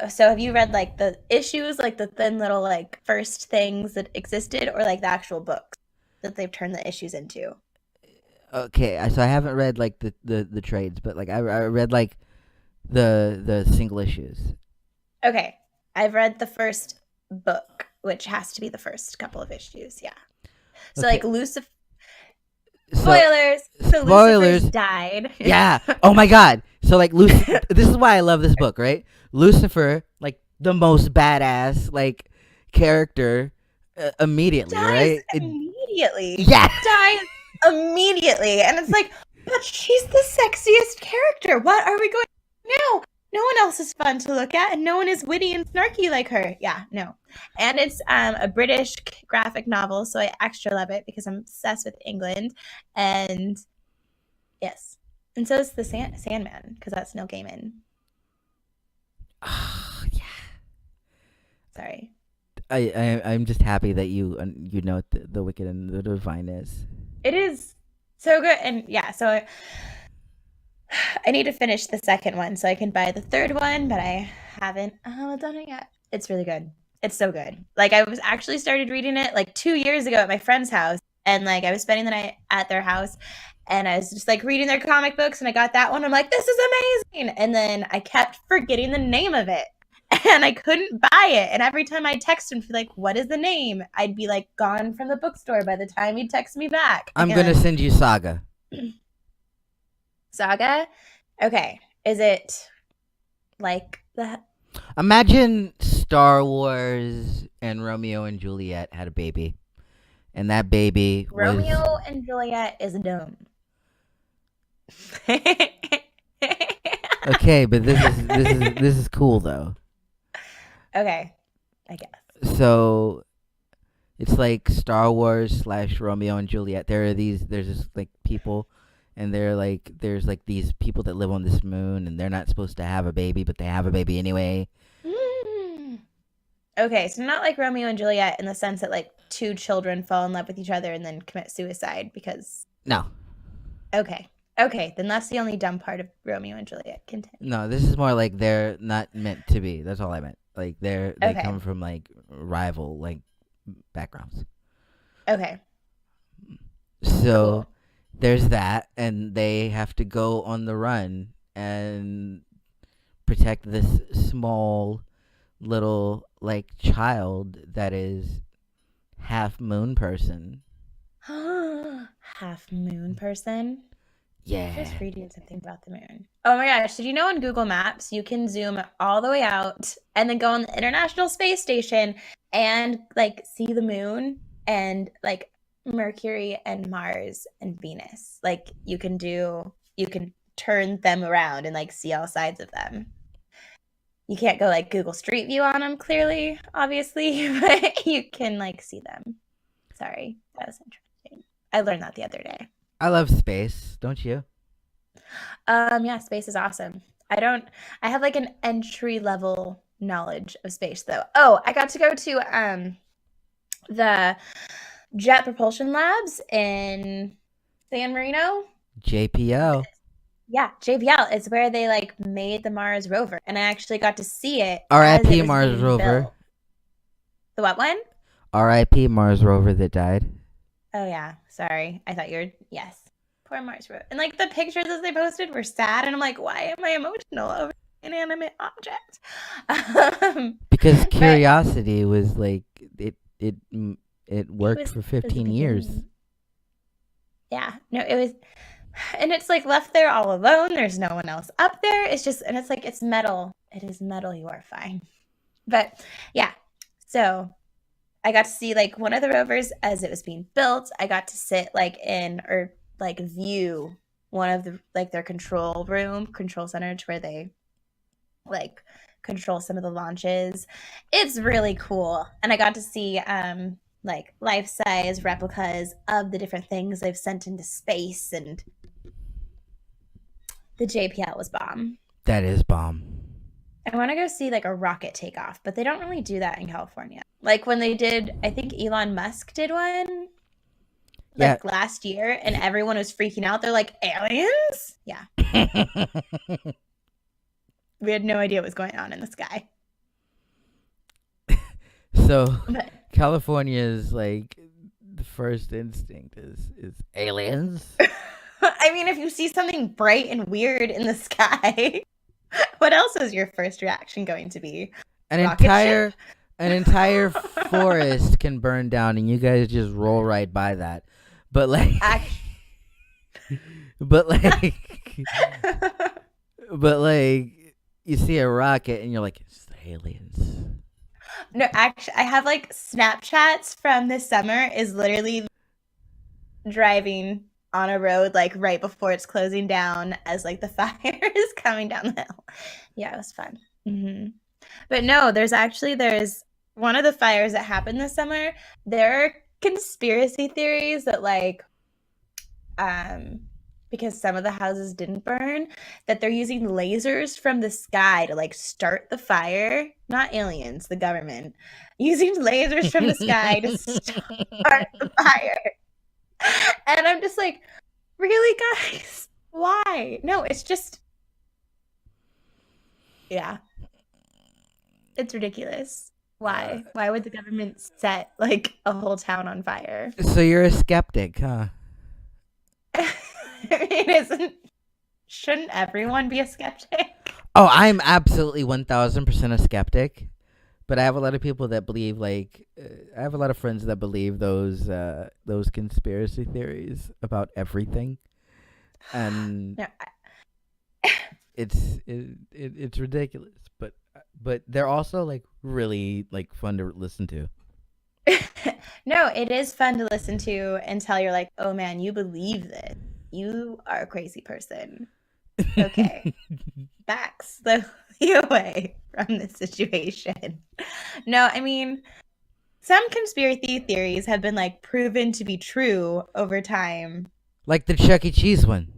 so have you read like the issues, like the thin little like first things that existed, or like the actual books that they've turned the issues into? Okay, so I haven't read like the trades, but like I read like the single issues. Okay, I've read the first book, which has to be the first couple of issues. Yeah. So Okay, like Lucifer. so Spoilers. So Lucifer's spoilers. died. Yeah. Oh my God. So like this is why I love this book, right? Lucifer, like the most badass like character, immediately, Dies right? immediately. Yeah. Dies immediately. And it's like, but she's the sexiest character. What are we going no? No one else is fun to look at, and no one is witty and snarky like her. Yeah, no. And it's a British graphic novel, so I extra love it because I'm obsessed with England. And yes. And so is the Sandman, because that's Neil Gaiman. Oh, yeah. Sorry. I'm just happy that you know what the wicked and the divine is. It is so good. And yeah, so I need to finish the second one so I can buy the third one, but I haven't done it yet. It's really good. It's so good. Like I was actually started reading it like 2 years ago at my friend's house, and like I was spending the night at their house, and I was just like reading their comic books, and I got that one. I'm like, this is amazing. And then I kept forgetting the name of it, and I couldn't buy it. And every time I text him for like, what is the name? I'd be like gone from the bookstore by the time he'd text me back. I'm gonna send you Saga. Saga? Okay. Is it like the Imagine Star Wars and Romeo and Juliet had a baby, and that baby was Romeo and Juliet is dumb. okay, but this is cool though. Okay, I guess. So it's like Star Wars / Romeo and Juliet. There's just like people, and there's like these people that live on this moon, and they're not supposed to have a baby, but they have a baby anyway. Okay, so not like Romeo and Juliet in the sense that like two children fall in love with each other and then commit suicide because. No. Okay, then that's the only dumb part of Romeo and Juliet. Continue. No, this is more like they're not meant to be. That's all I meant. Like they Okay. come from like rival like backgrounds. Okay. So Cool. there's that, and they have to go on the run and protect this small little like child that is half moon person. Half moon person. Yeah. Just reading something about the moon. Oh my gosh, did you know on Google Maps you can zoom all the way out and then go on the International Space Station and like see the moon and like Mercury and Mars and Venus. Like you can turn them around and like see all sides of them. You can't go like Google Street View on them clearly, obviously, but you can like see them. Sorry, that was interesting. I learned that the other day. I love space, don't you? Yeah, space is awesome. I have like an entry level knowledge of space though. Oh, I got to go to the Jet Propulsion Labs in San Marino. JPL. Yeah, JPL is where they like made the Mars rover, and I actually got to see it. R.I.P. Mars rover. Built. The what one? R.I.P. Mars rover that died. Oh yeah, sorry. I thought you were yes. Poor Mars rover. And like the pictures that they posted were sad, and I'm like, why am I emotional over an inanimate object? Because Curiosity was like it worked for 15 years. Yeah, no, it was, and it's like left there all alone. There's no one else up there. It's just, and it's like it's metal. It is metal. You are fine. But yeah, so I got to see like one of the rovers as it was being built. I got to sit like in or like view one of the like their control center where they like control some of the launches. It's really cool. And I got to see like life-size replicas of the different things they've sent into space, and the JPL was bomb. That is bomb. I want to go see like a rocket takeoff, but they don't really do that in California. Like when they did, I think Elon Musk did one like last year, and everyone was freaking out. They're like, aliens? Yeah. We had no idea what was going on in the sky. So But California's like the first instinct is aliens. I mean, if you see something bright and weird in the sky, what else is your first reaction going to be? An Rocket entire ship? an entire forest can burn down and you guys just roll right by that. But like but like but like you see a rocket and you're like, it's the aliens. No, actually, I have like Snapchats from this summer is literally driving on a road like right before it's closing down as like the fire is coming down the hill. Yeah, it was fun. But no, there's one of the fires that happened this summer. There are conspiracy theories that like because some of the houses didn't burn, that they're using lasers from the sky to like start the fire. Not aliens, the government. Using lasers from the sky to start the fire. And I'm just like, really, guys? Why? No, it's just, yeah. It's ridiculous. Why? Why would the government set like a whole town on fire? So you're a skeptic, huh? I mean, shouldn't everyone be a skeptic? Oh, I'm absolutely 1000% a skeptic. But I have a lot of people that believe, like, I have a lot of friends that believe those conspiracy theories about everything, and No, it's ridiculous. But they're also like really like fun to listen to. no, it is fun to listen to until you're like, oh man, you believe this. You are a crazy person. Okay. Back slowly away from this situation. No, I mean, some conspiracy theories have been like proven to be true over time. Like the Chuck E. Cheese one.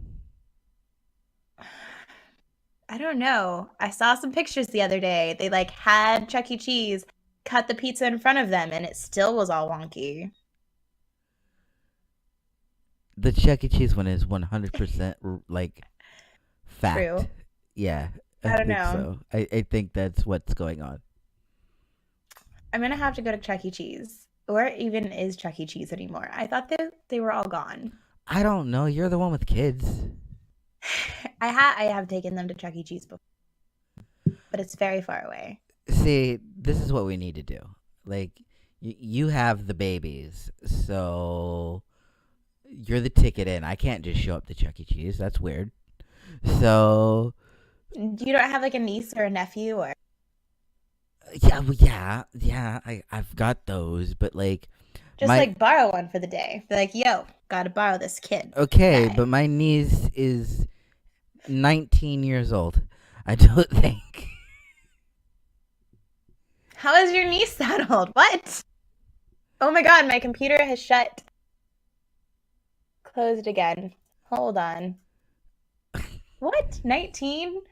I don't know. I saw some pictures the other day. They like had Chuck E. Cheese cut the pizza in front of them and it still was all wonky. The Chuck E. Cheese one is 100% like fact. True. Yeah, I don't think know. so. I think that's what's going on. I'm gonna have to go to Chuck E. Cheese. Or even is Chuck E. Cheese anymore? I thought they were all gone. I don't know. You're the one with kids. I have taken them to Chuck E. Cheese before, but it's very far away. See, this is what we need to do. Like, you have the babies, so you're the ticket in. I can't just show up to Chuck E. Cheese. That's weird. So You don't have like a niece or a nephew or yeah. I've got those, but like, just like borrow one for the day. Be like, yo, gotta borrow this kid. okay, guy. but my niece is 19 years old. I don't think. How is your niece that old? What? Oh my god, my computer has closed again. Hold on. What? 19?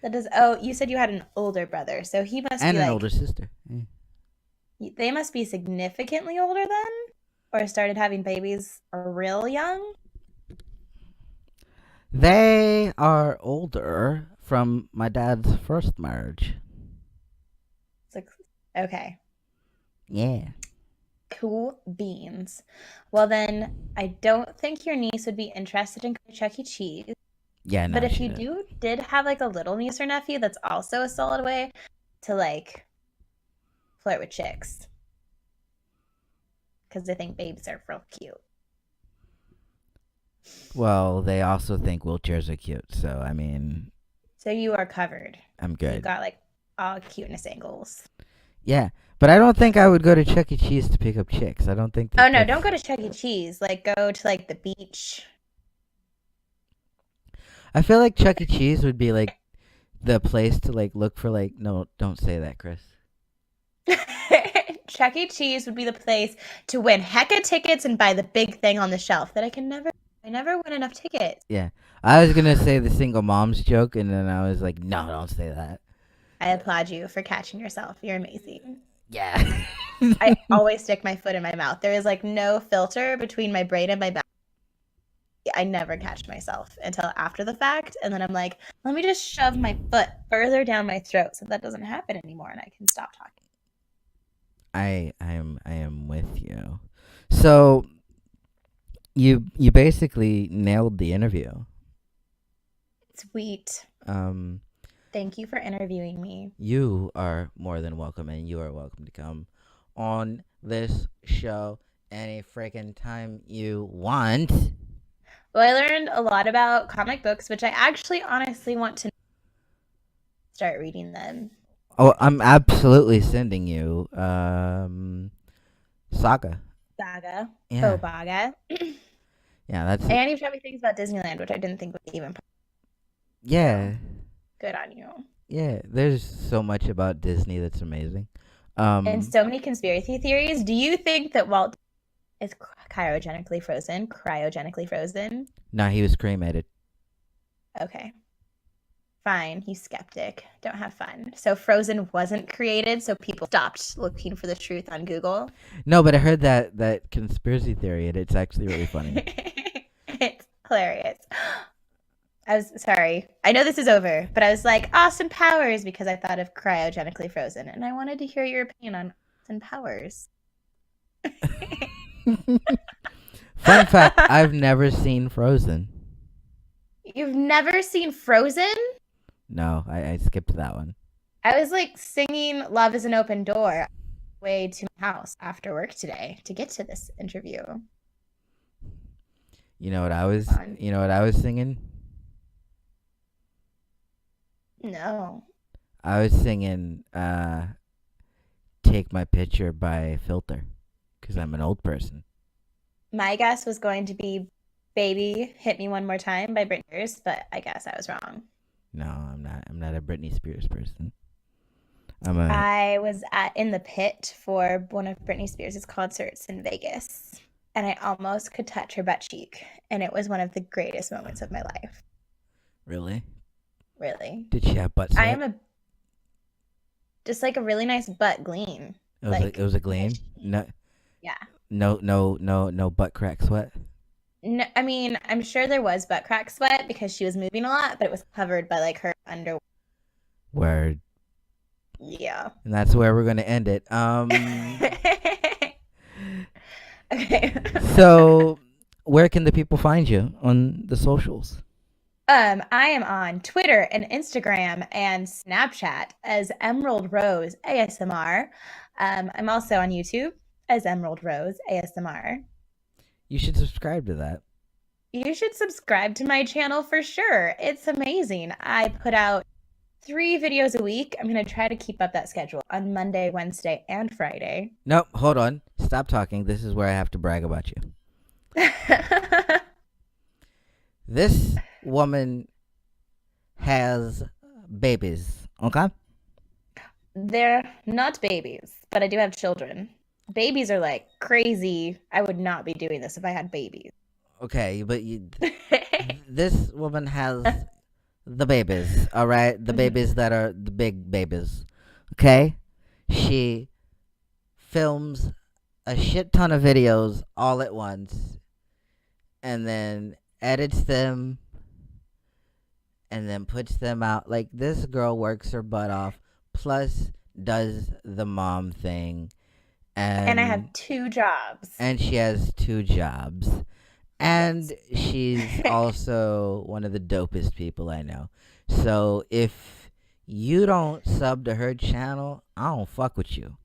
That is. Oh, you said you had an older brother, so he must And be an like. older sister. Yeah. They must be significantly older then, or started having babies real young. They are older from my dad's first marriage. It's like, okay, Yeah. cool beans. Well then, I don't think your niece would be interested in going to Chuck E. Cheese. Yeah, no, But if she you did have like a little niece or nephew, that's also a solid way to like flirt with chicks. Because they think babies are real cute. Well, they also think wheelchairs are cute, so I mean, So you are covered. I'm You good. got like all cuteness angles. Yeah, but I don't think I would go to Chuck E. Cheese to pick up chicks. I don't think Oh no, don't go to Chuck E. Cheese. Like go to like the beach. I feel like Chuck E. Cheese would be like the place to like look for like, no, don't say that, Chris. Chuck E. Cheese would be the place to win hecka tickets and buy the big thing on the shelf that I never win enough tickets. Yeah. I was going to say the single moms joke, and then I was like, no, don't say that. I applaud you for catching yourself. You're amazing. Yeah. I always stick my foot in my mouth. There is like no filter between my brain and my mouth. I never catch myself until after the fact, and then I'm like, let me just shove my foot further down my throat so that doesn't happen anymore, and I can stop talking. I am with you. So you basically nailed the interview. Sweet. Um, Thank you for interviewing me. you are more than welcome, and you are welcome to come on this show any freaking time you want. Well, I learned a lot about comic books, which I actually honestly want to start reading them. Oh, I'm absolutely sending you Saga. Saga. Yeah. Baga. Yeah, that's And you've taught me things about Disneyland, which I didn't think was even yeah. good on you. Yeah, there's so much about Disney that's amazing. And so many conspiracy theories. Do you think that Walt is cryogenically frozen? Cryogenically frozen? No, he was cremated. Okay. Fine. He's skeptic. Don't have fun. So Frozen wasn't created, so people stopped looking for the truth on Google. No, but I heard that conspiracy theory, and it's actually really funny. It's hilarious. I was sorry. I know this is over, but I was like, Austin Powers, because I thought of cryogenically frozen, and I wanted to hear your opinion on Austin Powers. Fun fact, I've never seen Frozen. You've never seen Frozen? No, I skipped that one. I was like singing Love is an Open Door on the way to my house after work today to get to this interview. You know what I was singing? No. I was singing Take My Picture by Filter, because I'm an old person. My guess was going to be Baby Hit Me One More Time by Britney Spears, but I guess I was wrong. No, I'm not. I'm not a Britney Spears person. I was in the pit for one of Britney Spears' concerts in Vegas, and I almost could touch her butt cheek, and it was one of the greatest moments of my life. Really? Really. Did she have butt sweat? I am just like a really nice butt gleam. It was a gleam? No. Yeah. No butt crack sweat? No, I mean, I'm sure there was butt crack sweat because she was moving a lot, but it was covered by like her underwear. Word. Yeah. And that's where we're going to end it. Okay. So, where can the people find you on the socials? I am on Twitter and Instagram and Snapchat as Emerald Rose ASMR. I'm also on YouTube as Emerald Rose ASMR. You should subscribe to that. You should subscribe to my channel for sure. It's amazing. I put out 3 videos a week. I'm going to try to keep up that schedule on Monday, Wednesday, and Friday. Nope, hold on. Stop talking. This is where I have to brag about you. This woman has babies, okay? They're not babies, but I do have children. Babies are like crazy. I would not be doing this if I had babies. Okay, but this woman has the babies, all right? The babies that are the big babies, okay? She films a shit ton of videos all at once and then edits them and then puts them out. Like, this girl works her butt off, plus does the mom thing. And I have 2 jobs. And she has 2 jobs. And she's also one of the dopest people I know. So if you don't sub to her channel, I don't fuck with you.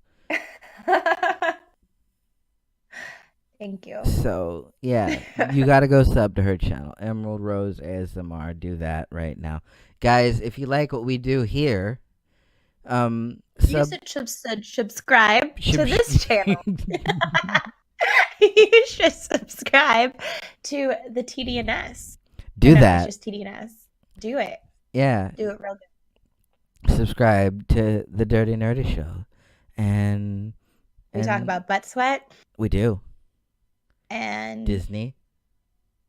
Thank you. So, yeah, you gotta go sub to her channel. Emerald Rose ASMR. Do that right now. Guys, if you like what we do here, you should subscribe to this channel. You should subscribe to the TDNS. Do that. It's just TDNS. Do it. Yeah. Do it real good. Subscribe to the Dirty Nerdy Show. And we talk about butt sweat. We do. And Disney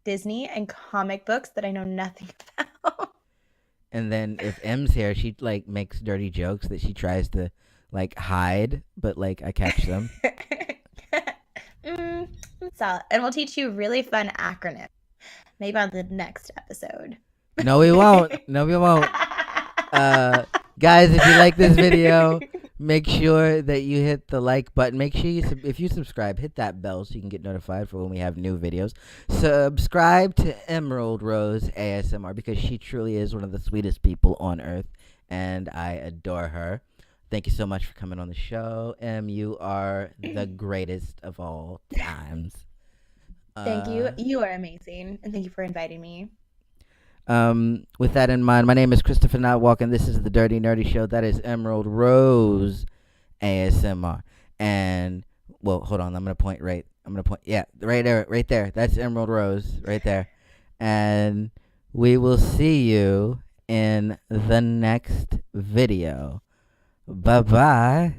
and comic books that I know nothing about. And then if M's here, she like makes dirty jokes that she tries to like hide, but like I catch them. Solid. And we'll teach you really fun acronyms. Maybe on the next episode. No, we won't. No, we won't. Guys, if you like this video, make sure that you hit the like button. Make sure if you subscribe, hit that bell so you can get notified for when we have new videos. Subscribe to Emerald Rose ASMR because she truly is one of the sweetest people on earth, and I adore her. Thank you so much for coming on the show. You are the greatest of all times. Thank you. You are amazing, and thank you for inviting me. With that in mind, my name is Christopher Notwalk, and this is the Dirty Nerdy Show. That is Emerald Rose ASMR. And, well, hold on. I'm going to point. Yeah, right there. That's Emerald Rose right there. And we will see you in the next video. Bye-bye.